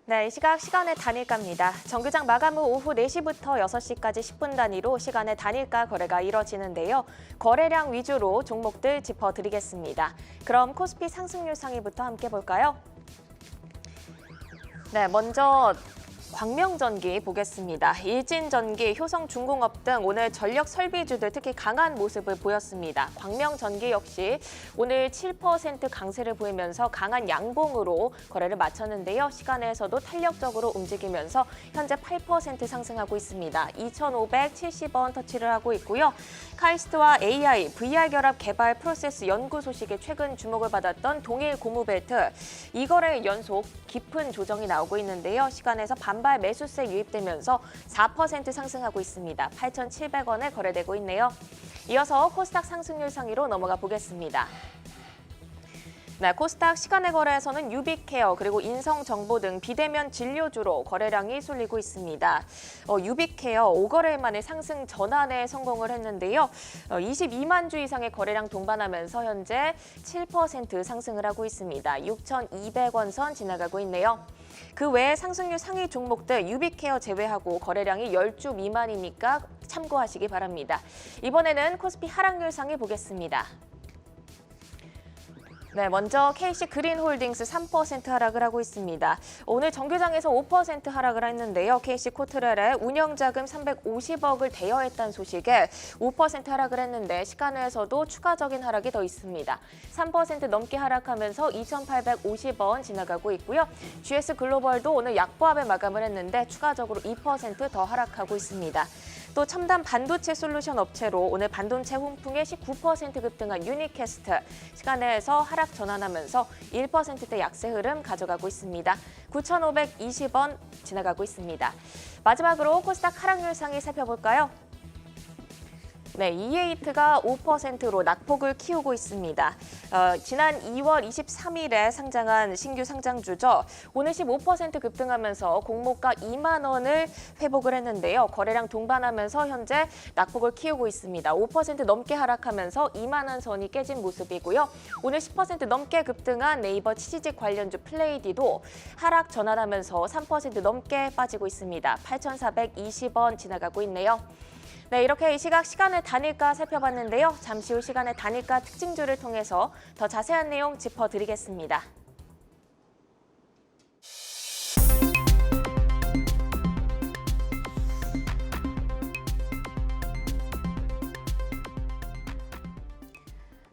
네, 이 시각 시간의 단일가입니다. 정규장 마감 후 오후 4시부터 6시까지 10분 단위로 시간의 단일가 거래가 이뤄지는데요. 거래량 위주로 종목들 짚어드리겠습니다. 그럼 코스피 상승률 상위부터 함께 볼까요? 네, 먼저 광명전기 보겠습니다. 일진전기, 효성중공업 등 오늘 전력 설비주들 특히 강한 모습을 보였습니다. 광명전기 역시 오늘 7% 강세를 보이면서 강한 양봉으로 거래를 마쳤는데요. 시간에서도 탄력적으로 움직이면서 현재 8% 상승하고 있습니다. 2,570원 터치를 하고 있고요. 카이스트와 AI, VR 결합 개발 프로세스 연구 소식에 최근 주목을 받았던 동일 고무벨트, 이 거래 연속 깊은 조정이 나오고 있는데요. 시간에서 반발 매수세 유입되면서 4% 상승하고 있습니다. 8,700원에 거래되고 있네요. 이어서 코스닥 상승률 상위로 넘어가 보겠습니다. 네, 코스닥 시간의 거래에서는 유빅케어 그리고 인성정보 등 비대면 진료주로 거래량이 쏠리고 있습니다. 유빅케어 5거래일 만에 상승 전환에 성공을 했는데요. 22만 주 이상의 거래량 동반하면서 현재 7% 상승을 하고 있습니다. 6,200원 선 지나가고 있네요. 그 외에 상승률 상위 종목들 유빅케어 제외하고 거래량이 10주 미만이니까 참고하시기 바랍니다. 이번에는 코스피 하락률 상위 보겠습니다. 네, 먼저 KC그린홀딩스 3% 하락을 하고 있습니다. 오늘 정규장에서 5% 하락을 했는데요. KC코트렐의 운영자금 350억을 대여했다는 소식에 5% 하락을 했는데 시간에서도 추가적인 하락이 더 있습니다. 3% 넘게 하락하면서 2,850원 지나가고 있고요. GS글로벌도 오늘 약보합에 마감을 했는데 추가적으로 2% 더 하락하고 있습니다. 또 첨단 반도체 솔루션 업체로 오늘 반도체 훈풍에 19% 급등한 유니캐스트, 시간에서 하락 전환하면서 1%대 약세 흐름 가져가고 있습니다. 9,520원 지나가고 있습니다. 마지막으로 코스닥 하락률 상위 살펴볼까요? 네, 이에이트가 5%로 낙폭을 키우고 있습니다. 지난 2월 23일에 상장한 신규 상장주죠. 오늘 15% 급등하면서 공모가 2만 원을 회복을 했는데요. 거래량 동반하면서 현재 낙폭을 키우고 있습니다. 5% 넘게 하락하면서 2만 원 선이 깨진 모습이고요. 오늘 10% 넘게 급등한 네이버 치지직 관련주 플레이디도 하락 전환하면서 3% 넘게 빠지고 있습니다. 8,420원 지나가고 있네요. 네, 이렇게 이 시각 시간의 단일가 살펴봤는데요. 잠시 후 시간의 단일가 특징주를 통해서 더 자세한 내용 짚어드리겠습니다.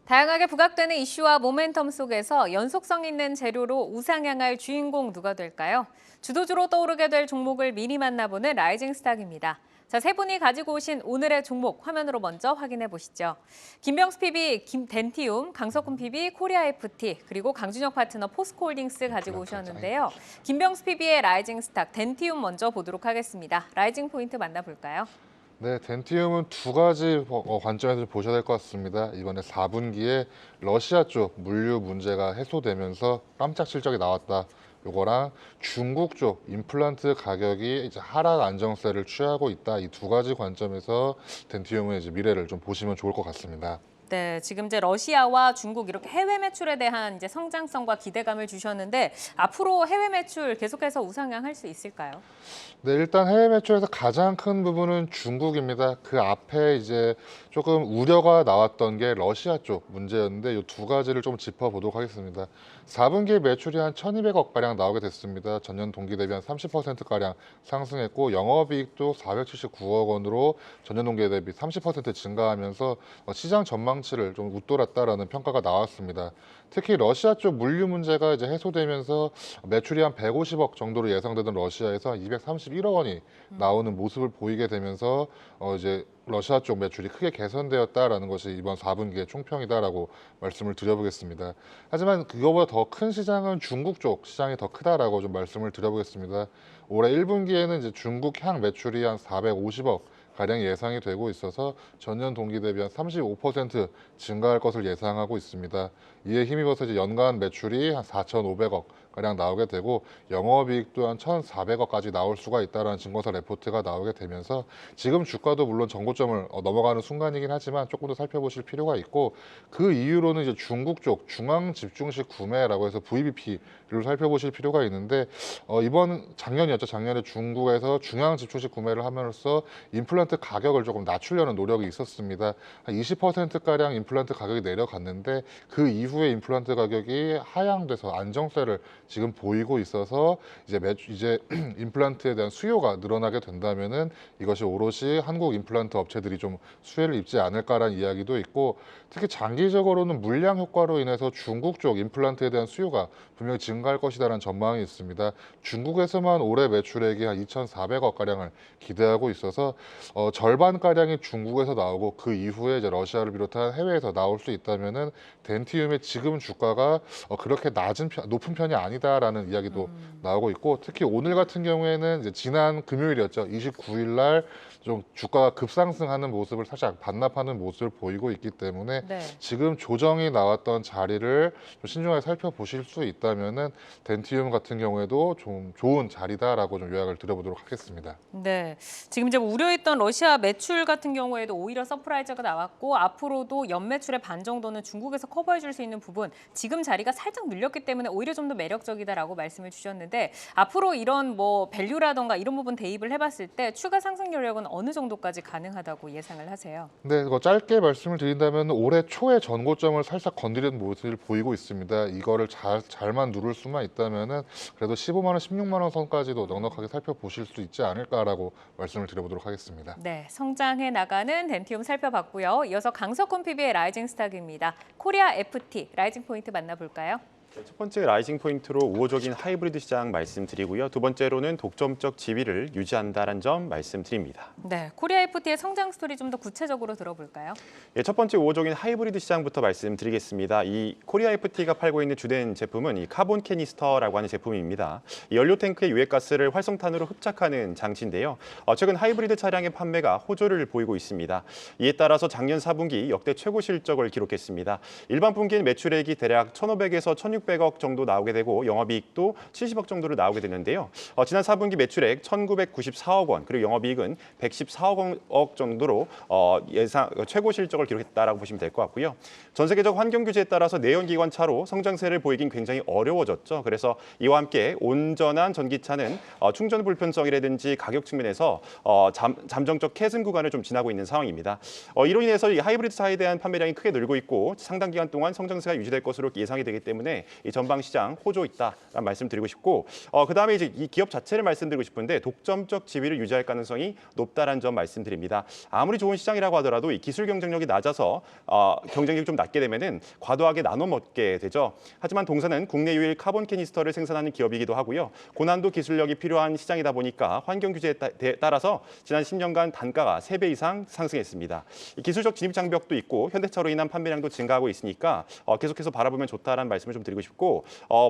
다양하게 부각되는 이슈와 모멘텀 속에서 연속성 있는 재료로 우상향할 주인공 누가 될까요? 주도주로 떠오르게 될 종목을 미리 만나보는 라이징 스탁입니다. 자, 세 분이 가지고 오신 오늘의 종목 화면으로 먼저 확인해 보시죠. 김병수 PB, 덴티움, 강석훈 PB, 코리아 FT, 그리고 강준혁 파트너 포스코홀딩스 가지고 오셨는데요. 김병수 PB의 라이징 스탁, 덴티움 먼저 보도록 하겠습니다. 라이징 포인트 만나볼까요? 네, 덴티움은 두 가지 관점에서 보셔야 될 것 같습니다. 이번에 4분기에 러시아 쪽 물류 문제가 해소되면서 깜짝 실적이 나왔다. 요거랑 중국 쪽 임플란트 가격이 이제 하락 안정세를 취하고 있다. 이 두 가지 관점에서 덴티움의 이제 미래를 좀 보시면 좋을 것 같습니다. 네, 지금 이제 러시아와 중국 이렇게 해외 매출에 대한 이제 성장성과 기대감을 주셨는데 앞으로 해외 매출 계속해서 우상향할 수 있을까요? 네, 일단 해외 매출에서 가장 큰 부분은 중국입니다. 그 앞에 이제 조금 우려가 나왔던 게 러시아 쪽 문제였는데 이 두 가지를 좀 짚어보도록 하겠습니다. 4분기 매출이 한 1,200억 가량 나오게 됐습니다. 전년 동기 대비 한 30% 가량 상승했고 영업이익도 479억 원으로 전년 동기 대비 30% 증가하면서 시장 전망치를 좀 웃돌았다라는 평가가 나왔습니다. 특히 러시아 쪽 물류 문제가 이제 해소되면서 매출이 한 150억 정도로 예상되던 러시아에서 231억 원이 나오는 모습을 보이게 되면서 이제 러시아 쪽 매출이 크게 개선되었다라는 것이 이번 4분기의 총평이다라고 말씀을 드려보겠습니다. 하지만 그거보다 더 큰 시장은 중국 쪽 시장이 더 크다라고 좀 말씀을 드려보겠습니다. 올해 1분기에는 이제 중국 향 매출이 한 450억 가량 예상이 되고 있어서 전년 동기 대비 한 35% 증가할 것을 예상하고 있습니다. 이에 힘입어서 이제 연간 매출이 한 4,500억 가량 나오게 되고 영업이익도 한 1,400억까지 나올 수가 있다는 증거사 레포트가 나오게 되면서 지금 주가도 물론 전고점을 넘어가는 순간이긴 하지만 조금 더 살펴보실 필요가 있고 그 이유로는 이제 중국 쪽 중앙 집중식 구매라고 해서 VBP를 살펴보실 필요가 있는데 이번 작년이었죠. 작년에 중국에서 중앙 집중식 구매를 함으로써 임플란트 가격을 조금 낮추려는 노력이 있었습니다. 한 20%가량 임플란트 가격이 내려갔는데 그 이후에 임플란트 가격이 하향돼서 안정세를 지금 보이고 있어서 이제 임플란트에 대한 수요가 늘어나게 된다면은 이것이 오롯이 한국 임플란트 업체들이 좀 수혜를 입지 않을까라는 이야기도 있고 특히 장기적으로는 물량 효과로 인해서 중국 쪽 임플란트에 대한 수요가 분명히 증가할 것이다라는 전망이 있습니다. 중국에서만 올해 매출액이 한 2,400억 가량을 기대하고 있어서 절반 가량이 중국에서 나오고 그 이후에 이제 러시아를 비롯한 해외에서 나올 수 있다면은 덴티움의 지금 주가가 그렇게 높은 편이 아니다라는 이야기도 나오고 있고 특히 오늘 같은 경우에는 이제 지난 금요일이었죠. 29일 날 좀 주가가 급상승하는 모습을 살짝 반납하는 모습을 보이고 있기 때문에 네. 지금 조정이 나왔던 자리를 좀 신중하게 살펴보실 수 있다면은 덴티움 같은 경우에도 좀 좋은 자리다라고 좀 요약을 드려보도록 하겠습니다. 네, 지금 이제 우려했던 러시아 매출 같은 경우에도 오히려 서프라이즈가 나왔고 앞으로도 연매출의 반 정도는 중국에서 커버해 줄 수 있는 부분 지금 자리가 살짝 눌렸기 때문에 오히려 좀 더 매력적이다라고 말씀을 주셨는데 앞으로 이런 뭐 밸류라던가 이런 부분 대입을 해봤을 때 추가 상승 여력은 어느 정도까지 가능하다고 예상을 하세요? 네, 짧게 말씀을 드린다면 올해 초에 전고점을 살짝 건드리는 모습을 보이고 있습니다. 이거를 잘만 누를 수만 있다면은 그래도 15만 원, 16만 원 선까지도 넉넉하게 살펴보실 수 있지 않을까라고 말씀을 드려보도록 하겠습니다. 네, 성장해 나가는 덴티움 살펴봤고요. 이어서 강석훈 PB의 라이징 스탁입니다. 코리아 FT 라이징 포인트 만나볼까요? 첫 번째 라이징 포인트로 우호적인 하이브리드 시장 말씀드리고요. 두 번째로는 독점적 지위를 유지한다는 점 말씀드립니다. 네, 코리아 FT의 성장 스토리 좀 더 구체적으로 들어볼까요? 예, 첫 번째 우호적인 하이브리드 시장부터 말씀드리겠습니다. 이 코리아 FT가 팔고 있는 주된 제품은 이 카본 캐니스터라고 하는 제품입니다. 이 연료 탱크의 유해가스를 활성탄으로 흡착하는 장치인데요. 최근 하이브리드 차량의 판매가 호조를 보이고 있습니다. 이에 따라서 작년 4분기 역대 최고 실적을 기록했습니다. 일반 분기엔 매출액이 대략 1,500에서 1,600억 정도 나오게 되고 영업이익도 70억 정도로 나오게 되는데요. 지난 4분기 매출액 1,994억 원 그리고 영업이익은 114억 정도로 예상 최고 실적을 기록했다라고 보시면 될 것 같고요. 전 세계적 환경 규제에 따라서 내연기관 차로 성장세를 보이긴 굉장히 어려워졌죠. 그래서 이와 함께 온전한 전기차는 충전 불편성이라든지 가격 측면에서 잠정적 캐즘 구간을 좀 지나고 있는 상황입니다. 이로 인해서 이 하이브리드 차에 대한 판매량이 크게 늘고 있고 상당 기간 동안 성장세가 유지될 것으로 예상이 되기 때문에 이 전방 시장 호조 있다라는 말씀드리고 싶고 그다음에 이제 이 기업 자체를 말씀드리고 싶은데 독점적 지위를 유지할 가능성이 높다라는 점 말씀드립니다. 아무리 좋은 시장이라고 하더라도 이 기술 경쟁력이 낮아서 경쟁력이 좀 낮게 되면은 과도하게 나눠 먹게 되죠. 하지만 동사는 국내 유일 카본 캐니스터를 생산하는 기업이기도 하고요. 고난도 기술력이 필요한 시장이다 보니까 환경 규제에 따라서 지난 10년간 단가가 3배 이상 상승했습니다. 이 기술적 진입 장벽도 있고 현대차로 인한 판매량도 증가하고 있으니까 계속해서 바라보면 좋다라는 말씀을 좀 드리고 싶고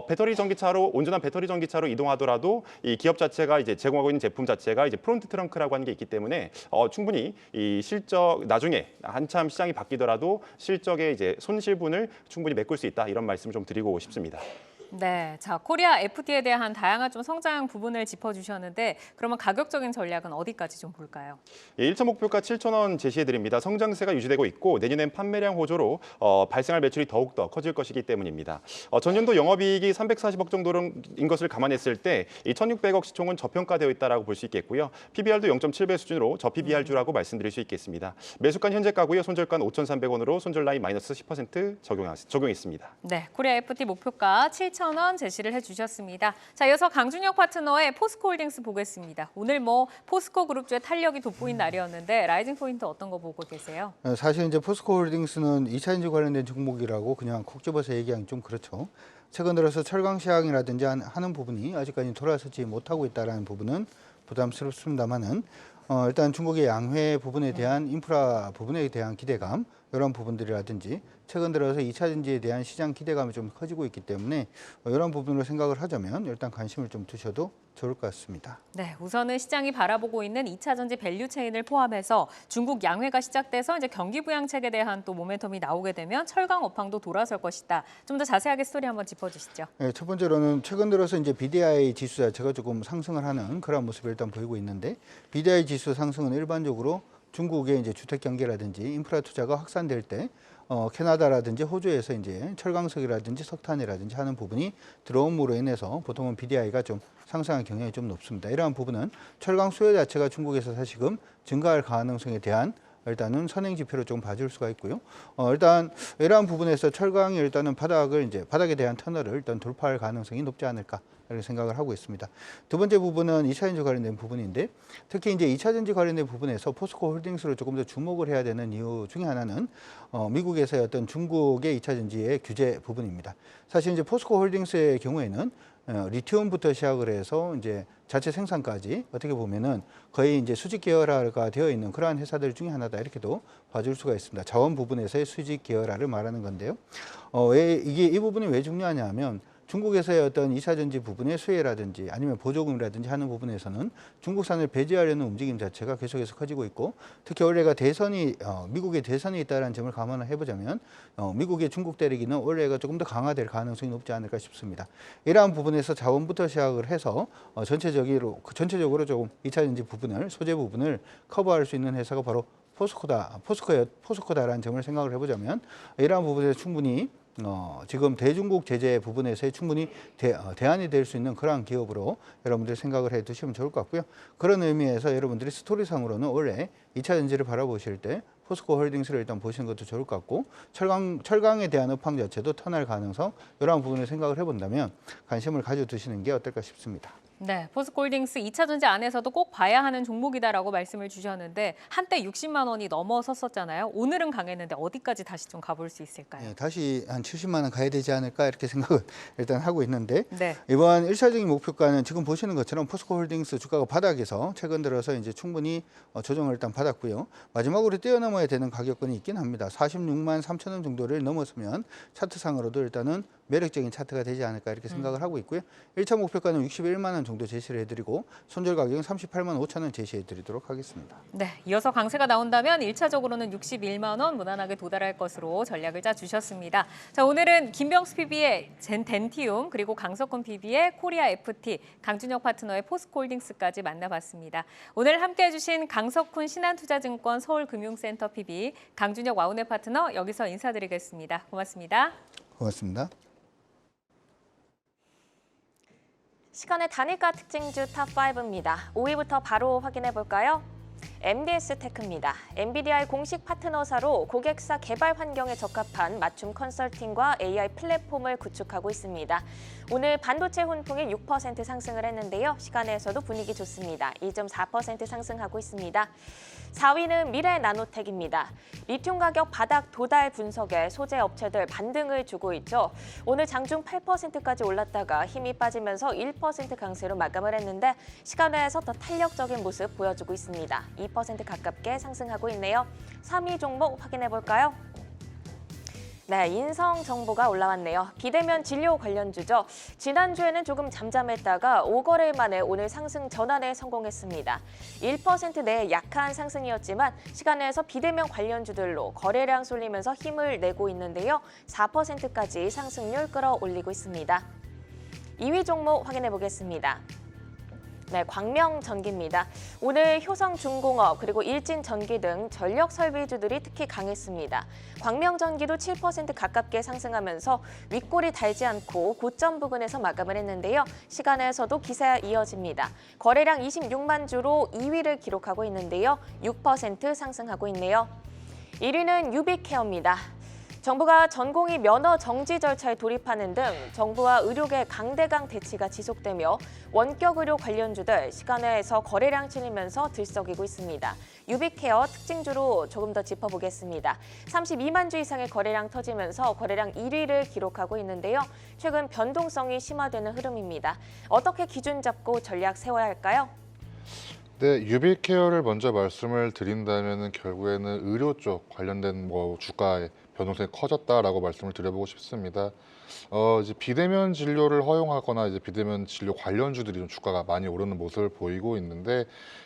배터리 전기차로 온전한 배터리 전기차로 이동하더라도 이 기업 자체가 이제 제공하고 있는 제품 자체가 이제 프론트 트렁크라고 하는 게 있기 때문에 충분히 이 실적 나중에 한참 시장이 바뀌더라도 실적의 이제 손실분을 충분히 메꿀 수 있다 이런 말씀을 좀 드리고 싶습니다. 네, 자 코리아 FT에 대한 다양한 좀 성장 부분을 짚어주셨는데 그러면 가격적인 전략은 어디까지 좀 볼까요? 예, 1차 목표가 7천 원 제시해드립니다. 성장세가 유지되고 있고 내년엔 판매량 호조로 발생할 매출이 더욱더 커질 것이기 때문입니다. 전년도 영업이익이 340억 정도인 것을 감안했을 때 이 1,600억 시총은 저평가되어 있다고 볼 수 있겠고요. PBR도 0.7배 수준으로 저PBR주라고 말씀드릴 수 있겠습니다. 매수가 현재가고요. 손절가 5,300원으로 손절 라인 마이너스 10% 적용했습니다. 네, 코리아 FT 목표가 7,000원 제시를 해주셨습니다. 자, 이어서 강준혁 파트너의 포스코홀딩스 보겠습니다. 오늘 포스코 그룹주의 탄력이 돋보인 날이었는데 라이징 포인트 어떤 거 보고 계세요? 사실 이제 포스코홀딩스는 2차전지 관련된 종목이라고 그냥 콕 집어서 얘기하기 좀 그렇죠. 최근 들어서 철강 시황이라든지 하는 부분이 아직까지 돌아서지 못하고 있다는 부분은 부담스럽습니다만은 일단 중국의 양회 부분에 대한 인프라 부분에 대한 기대감 이런 부분들이라든지 최근 들어서 2차 전지에 대한 시장 기대감이 좀 커지고 있기 때문에 이런 부분으로 생각을 하자면 일단 관심을 좀 두셔도 좋을 것 같습니다. 네, 우선은 시장이 바라보고 있는 2차 전지 밸류 체인을 포함해서 중국 양회가 시작돼서 이제 경기 부양책에 대한 또 모멘텀이 나오게 되면 철강 업황도 돌아설 것이다. 좀 더 자세하게 스토리 한번 짚어주시죠. 네, 첫 번째로는 최근 들어서 이제 BDI 지수 자체가 조금 상승을 하는 그런 모습을 일단 보이고 있는데 BDI 지수 상승은 일반적으로 중국의 이제 주택 경기라든지 인프라 투자가 확산될 때 캐나다라든지 호주에서 이제 철강석이라든지 석탄이라든지 하는 부분이 들어옴으로 인해서 보통은 BDI가 좀 상승할 경향이 좀 높습니다. 이러한 부분은 철강 수요 자체가 중국에서 사실금 증가할 가능성에 대한 일단은 선행 지표로 좀 봐줄 수가 있고요. 일단 이러한 부분에서 철강이 일단은 바닥에 대한 터널을 일단 돌파할 가능성이 높지 않을까 이렇게 생각을 하고 있습니다. 두 번째 부분은 2차 전지 관련된 부분인데 특히 이제 2차 전지 관련된 부분에서 포스코 홀딩스로 조금 더 주목을 해야 되는 이유 중에 하나는 미국에서의 어떤 중국의 2차 전지의 규제 부분입니다. 사실 이제 포스코 홀딩스의 경우에는 리튬부터 시작을 해서 이제 자체 생산까지 어떻게 보면은 거의 이제 수직 계열화가 되어 있는 그러한 회사들 중에 하나다 이렇게도 봐줄 수가 있습니다. 자원 부분에서의 수직 계열화를 말하는 건데요. 이 부분이 왜 중요하냐면 중국에서의 어떤 2차 전지 부분의 수혜라든지 아니면 보조금이라든지 하는 부분에서는 중국산을 배제하려는 움직임 자체가 계속해서 커지고 있고 특히 올해가 미국의 대선이 있다는 점을 감안을 해보자면 미국의 중국 때리기는 올해가 조금 더 강화될 가능성이 높지 않을까 싶습니다. 이러한 부분에서 자원부터 시작을 해서 전체적으로 조금 2차 전지 부분을 소재 부분을 커버할 수 있는 회사가 바로 포스코다라는 점을 생각을 해보자면 이러한 부분에서 충분히 지금 대중국 제재 부분에서 충분히 대안이 될 수 있는 그러한 기업으로 여러분들 생각을 해 두시면 좋을 것 같고요. 그런 의미에서 여러분들이 스토리상으로는 원래 2차 전지를 바라보실 때 포스코 홀딩스를 일단 보시는 것도 좋을 것 같고 철강에 대한 업황 자체도 턴할 가능성 이러한 부분을 생각을 해본다면 관심을 가져두시는 게 어떨까 싶습니다. 네, 포스코홀딩스 2차 전지 안에서도 꼭 봐야 하는 종목이다라고 말씀을 주셨는데 한때 60만 원이 넘어섰었잖아요. 오늘은 강했는데 어디까지 다시 좀 가볼 수 있을까요? 네, 다시 한 70만 원 가야 되지 않을까 이렇게 생각을 일단 하고 있는데 네. 이번 1차적인 목표가는 지금 보시는 것처럼 포스코홀딩스 주가가 바닥에서 최근 들어서 이제 충분히 조정을 일단 받았고요. 마지막으로 뛰어넘어야 되는 가격권이 있긴 합니다. 46만 3천 원 정도를 넘었으면 차트상으로도 일단은 매력적인 차트가 되지 않을까 이렇게 생각을 하고 있고요. 1차 목표가는 61만 원 정도 제시를 해드리고 손절 가격은 38만 5천 원 제시해드리도록 하겠습니다. 네, 이어서 강세가 나온다면 1차적으로는 61만 원 무난하게 도달할 것으로 전략을 짜주셨습니다. 자, 오늘은 김병수 PB의 덴티움 그리고 강석훈 PB의 코리아 FT, 강준혁 파트너의 포스코홀딩스까지 만나봤습니다. 오늘 함께해 주신 강석훈 신한투자증권 서울금융센터 PB, 강준혁 와우넷 파트너 여기서 인사드리겠습니다. 고맙습니다. 고맙습니다. 시간의 단일가 특징주 탑5입니다. 5위부터 바로 확인해 볼까요? MDS 테크입니다. 엔비디아의 공식 파트너사로 고객사 개발 환경에 적합한 맞춤 컨설팅과 AI 플랫폼을 구축하고 있습니다. 오늘 반도체 훈풍이 6% 상승을 했는데요. 시간에서도 분위기 좋습니다. 2.4% 상승하고 있습니다. 4위는 미래나노텍입니다. 리튬 가격 바닥 도달 분석에 소재 업체들 반등을 주고 있죠. 오늘 장중 8%까지 올랐다가 힘이 빠지면서 1% 강세로 마감을 했는데 시간외에서 더 탄력적인 모습 보여주고 있습니다. 2% 가깝게 상승하고 있네요. 3위 종목 확인해 볼까요? 네, 인성 정보가 올라왔네요. 비대면 진료 관련주죠. 지난주에는 조금 잠잠했다가 5거래일 만에 오늘 상승 전환에 성공했습니다. 1% 내의 약한 상승이었지만 시간에서 비대면 관련주들로 거래량 쏠리면서 힘을 내고 있는데요. 4%까지 상승률 끌어올리고 있습니다. 2위 종목 확인해 보겠습니다. 네, 광명전기입니다. 오늘 효성중공업 그리고 일진전기 등 전력 설비주들이 특히 강했습니다. 광명전기도 7% 가깝게 상승하면서 윗골이 달지 않고 고점 부근에서 마감을 했는데요. 시간에서도 기세가 이어집니다. 거래량 26만 주로 2위를 기록하고 있는데요. 6% 상승하고 있네요. 1위는 유비케어입니다. 정부가 전공의 면허 정지 절차에 돌입하는 등 정부와 의료계 강대강 대치가 지속되며 원격 의료 관련주들 시간외에서 거래량 치르면서 들썩이고 있습니다. 유비케어 특징주로 조금 더 짚어보겠습니다. 32만 주 이상의 거래량 터지면서 거래량 1위를 기록하고 있는데요. 최근 변동성이 심화되는 흐름입니다. 어떻게 기준 잡고 전략 세워야 할까요? 네, 유비케어를 먼저 말씀을 드린다면 결국에는 의료 쪽 관련된 주가의 변동성이 커졌다라고 말씀을 드려보고 싶습니다. 이제 비대면 진료를 허용하거나 이제 비대면 진료 관련주들이 좀 주가가 많이 오르는 모습을 보이고 있는데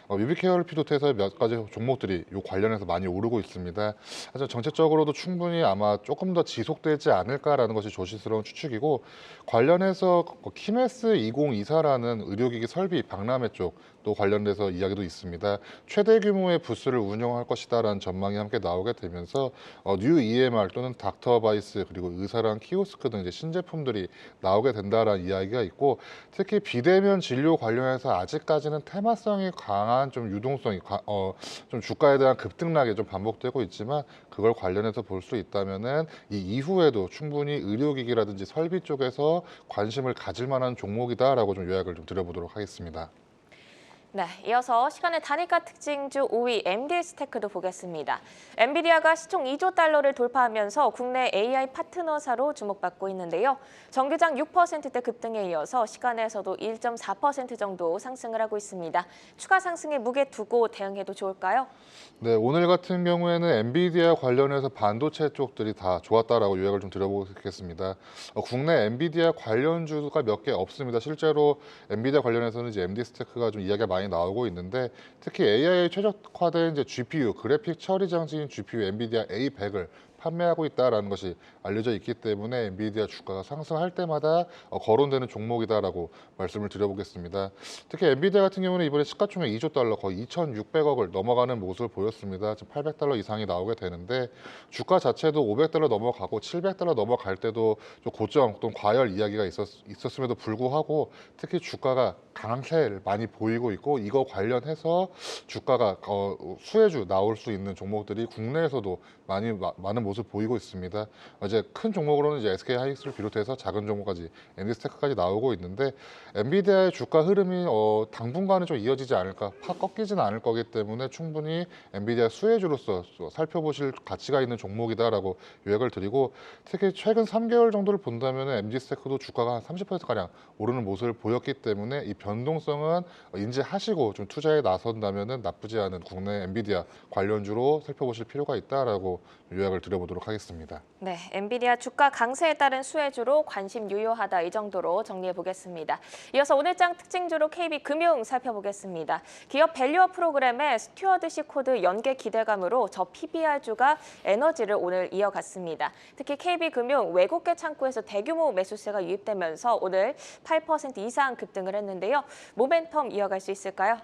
유비케어를 비롯해서 몇 가지 종목들이 이 관련해서 많이 오르고 있습니다. 하지만 정책적으로도 충분히 아마 조금 더 지속되지 않을까라는 것이 조심스러운 추측이고 관련해서 키메스 2024라는 의료기기 설비 박람회 쪽도 관련돼서 이야기도 있습니다. 최대 규모의 부스를 운영할 것이다라는 전망이 함께 나오게 되면서 뉴 EMR 또는 닥터바이스 그리고 의사랑 키오스크 등 이제 신제품들이 나오게 된다라는 이야기가 있고 특히 비대면 진료 관련해서 아직까지는 테마성이 강한 좀 유동성이 좀 주가에 대한 급등락이 좀 반복되고 있지만 그걸 관련해서 볼 수 있다면은 이 이후에도 충분히 의료기기라든지 설비 쪽에서 관심을 가질 만한 종목이다라고 좀 요약을 좀 드려보도록 하겠습니다. 네, 이어서 시간의 단일가 특징주 5위 MD스테크도 보겠습니다. 엔비디아가 시총 2조 달러를 돌파하면서 국내 AI 파트너사로 주목받고 있는데요. 정규장 6%대 급등에 이어서 시간에서도 1.4% 정도 상승을 하고 있습니다. 추가 상승에 무게 두고 대응해도 좋을까요? 네, 오늘 같은 경우에는 엔비디아 관련해서 반도체 쪽들이 다 좋았다라고 요약을 좀 드려보겠습니다. 국내 엔비디아 관련주가 몇 개 없습니다. 실제로 엔비디아 관련해서는 이제 MD스테크가 좀 이야기가 많이 나오고 있는데 특히 AI에 최적화된 이제 GPU, 그래픽 처리 장치인 GPU 엔비디아 A100을 판매하고 있다라는 것이 알려져 있기 때문에 엔비디아 주가가 상승할 때마다 거론되는 종목이다라고 말씀을 드려보겠습니다. 특히 엔비디아 같은 경우는 이번에 시가총액 2조 달러 거의 2,600억을 넘어가는 모습을 보였습니다. 지금 800달러 이상이 나오게 되는데 주가 자체도 500달러 넘어가고 700달러 넘어갈 때도 좀 고점 또는 과열 이야기가 있었음에도 불구하고 특히 주가가 강세를 많이 보이고 있고 이거 관련해서 주가가 수혜주 나올 수 있는 종목들이 국내에서도 많은 모습 보이고 있습니다. 이제 큰 종목으로는 이제 SK 하이닉스를 비롯해서 작은 종목까지 엔디스테크까지 나오고 있는데 엔비디아의 주가 흐름이 당분간은 좀 이어지지 않을까, 꺾이지는 않을 거기 때문에 충분히 엔비디아 수혜주로서 살펴보실 가치가 있는 종목이다라고 요약을 드리고 특히 최근 3개월 정도를 본다면 엔디스테크도 주가가 한 30%가량 오르는 모습을 보였기 때문에 이 변동성은 인지하시고 좀 투자에 나선다면 나쁘지 않은 국내 엔비디아 관련주로 살펴보실 필요가 있다라고 요약을 드려보도록 하겠습니다. 네, 엔비디아 주가 강세에 따른 수혜주로 관심 유효하다 이 정도로 정리해 보겠습니다. 이어서 오늘장 특징주로 KB금융 살펴보겠습니다. 기업 밸류업 프로그램의 스튜어드십 코드 연계 기대감으로 저 PBR주가 에너지를 오늘 이어갔습니다. 특히 KB금융 외국계 창구에서 대규모 매수세가 유입되면서 오늘 8% 이상 급등을 했는데요. 모멘텀 이어갈 수 있을까요?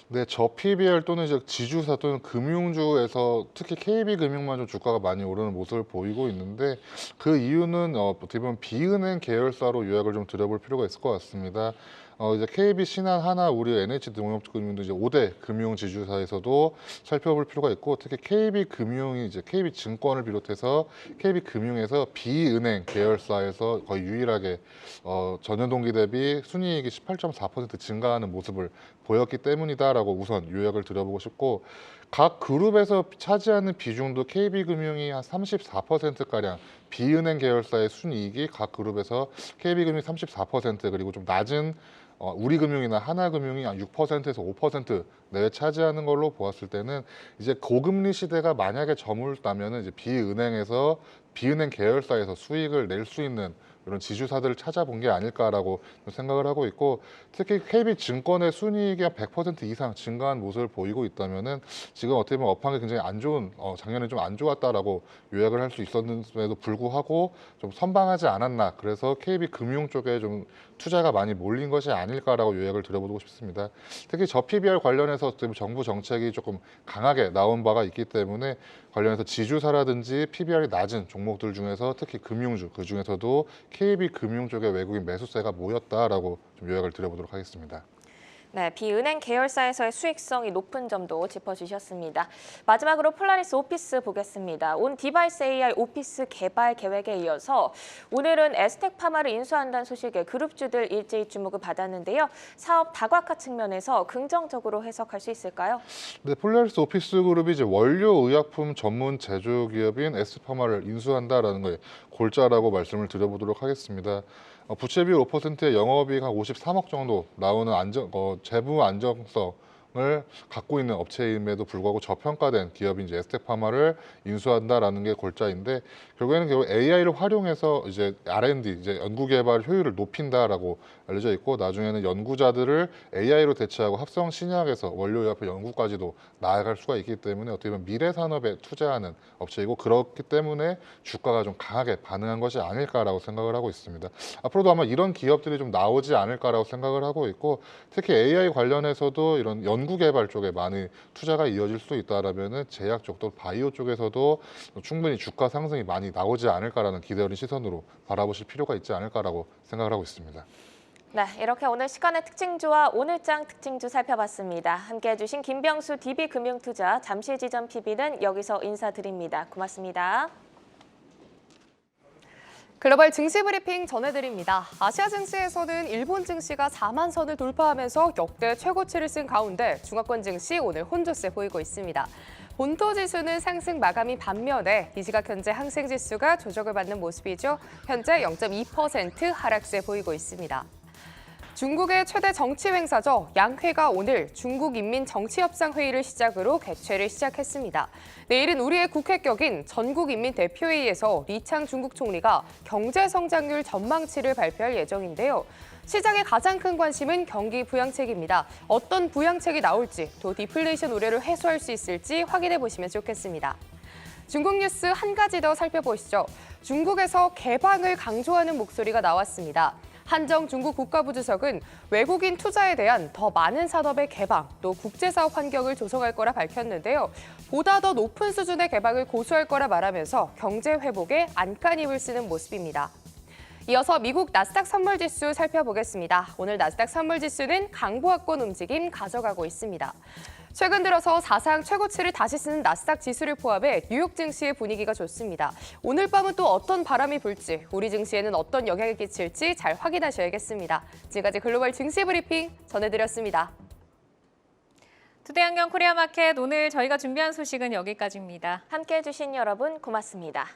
네, 저 PBR 또는 이제 지주사 또는 금융주에서 특히 KB금융만 좀 주가가 많이 오르는 모습을 보이고 있는데 그 이유는 어떻게 보면 비은행 계열사로 요약을 좀 드려볼 필요가 있을 것 같습니다. 이제 KB, 신한, 하나, 우리, NH농협금융도 이제 5대 금융 지주사에서도 살펴볼 필요가 있고 특히 KB금융이 이제 KB증권을 비롯해서 KB금융에서 비은행 계열사에서 거의 유일하게 전년 동기 대비 순이익이 18.4% 증가하는 모습을 보였기 때문이다라고 우선 요약을 드려보고 싶고 각 그룹에서 차지하는 비중도 KB금융이 한 34%가량 비은행 계열사의 순이익이 각 그룹에서 KB금융이 34% 그리고 좀 낮은 우리금융이나 하나금융이 한 6%에서 5% 내외 차지하는 걸로 보았을 때는 이제 고금리 시대가 만약에 저물다면 이제 비은행 계열사에서 수익을 낼 수 있는 이런 지주사들을 찾아본 게 아닐까라고 생각을 하고 있고 특히 KB증권의 순이익이 한 100% 이상 증가한 모습을 보이고 있다면은 지금 어떻게 보면 업황이 굉장히 안 좋은 작년에 좀 안 좋았다라고 요약을 할 수 있었는데도 불구하고 좀 선방하지 않았나 그래서 KB금융 쪽에 좀 투자가 많이 몰린 것이 아닐까라고 요약을 드려보고 싶습니다. 특히 저 PBR 관련해서 정부 정책이 조금 강하게 나온 바가 있기 때문에 관련해서 지주사라든지 PBR이 낮은 종목들 중에서 특히 금융주, 그 중에서도 KB금융 쪽에 외국인 매수세가 모였다라고 좀 요약을 드려보도록 하겠습니다. 네, 비은행 계열사에서의 수익성이 높은 점도 짚어주셨습니다. 마지막으로 폴라리스 오피스 보겠습니다. 온 디바이스 AI 오피스 개발 계획에 이어서 오늘은 에스텍파마를 인수한다는 소식에 그룹주들 일제히 주목을 받았는데요. 사업 다각화 측면에서 긍정적으로 해석할 수 있을까요? 네, 폴라리스 오피스 그룹이 이제 원료 의약품 전문 제조 기업인 에스파마를 인수한다라는 거에 골자라고 말씀을 드려보도록 하겠습니다. 부채 비율 5%의 영업이익 한 53억 정도 나오는 재무 안정성을 갖고 있는 업체임에도 불구하고 저평가된 기업인 이제 에스텍파마를 인수한다라는 게 골자인데 결국 AI를 활용해서 이제 R&D, 이제 연구개발 효율을 높인다라고 알려져 있고 나중에는 연구자들을 AI로 대체하고 합성 신약에서 원료의약품 연구까지도 나아갈 수가 있기 때문에 어떻게 보면 미래 산업에 투자하는 업체이고 그렇기 때문에 주가가 좀 강하게 반응한 것이 아닐까라고 생각을 하고 있습니다. 앞으로도 아마 이런 기업들이 좀 나오지 않을까라고 생각을 하고 있고 특히 AI 관련해서도 이런 연구개발 쪽에 많이 투자가 이어질 수 있다라면은 제약 쪽 또 바이오 쪽에서도 충분히 주가 상승이 많이 나오지 않을까라는 기대 어린 시선으로 바라보실 필요가 있지 않을까라고 생각을 하고 있습니다. 네, 이렇게 오늘 시간의 특징주와 오늘장 특징주 살펴봤습니다. 함께해 주신 김병수 DB금융투자 잠실지점 PB는 여기서 인사드립니다. 고맙습니다. 글로벌 증시 브리핑 전해드립니다. 아시아 증시에서는 일본 증시가 4만 선을 돌파하면서 역대 최고치를 쓴 가운데 중화권 증시 오늘 혼조세 보이고 있습니다. 본토 지수는 상승 마감인 반면에 이 시각 현재 항생 지수가 조정을 받는 모습이죠. 현재 0.2% 하락세 보이고 있습니다. 중국의 최대 정치 행사죠. 양회가 오늘 중국 인민정치협상회의를 시작으로 개최를 시작했습니다. 내일은 우리의 국회격인 전국인민대표회의에서 리창 중국 총리가 경제성장률 전망치를 발표할 예정인데요. 시장의 가장 큰 관심은 경기 부양책입니다. 어떤 부양책이 나올지 또 디플레이션 우려를 해소할 수 있을지 확인해 보시면 좋겠습니다. 중국 뉴스 한 가지 더 살펴보시죠. 중국에서 개방을 강조하는 목소리가 나왔습니다. 한정 중국 국가부주석은 외국인 투자에 대한 더 많은 산업의 개방, 또 국제사업 환경을 조성할 거라 밝혔는데요. 보다 더 높은 수준의 개방을 고수할 거라 말하면서 경제 회복에 안간힘을 쓰는 모습입니다. 이어서 미국 나스닥 선물지수 살펴보겠습니다. 오늘 나스닥 선물지수는 강보합권 움직임 가져가고 있습니다. 최근 들어서 사상 최고치를 다시 쓰는 나스닥 지수를 포함해 뉴욕 증시의 분위기가 좋습니다. 오늘 밤은 또 어떤 바람이 불지, 우리 증시에는 어떤 영향을 끼칠지 잘 확인하셔야겠습니다. 지금까지 글로벌 증시 브리핑 전해드렸습니다. 투데이 안경 코리아 마켓 오늘 저희가 준비한 소식은 여기까지입니다. 함께해 주신 여러분 고맙습니다.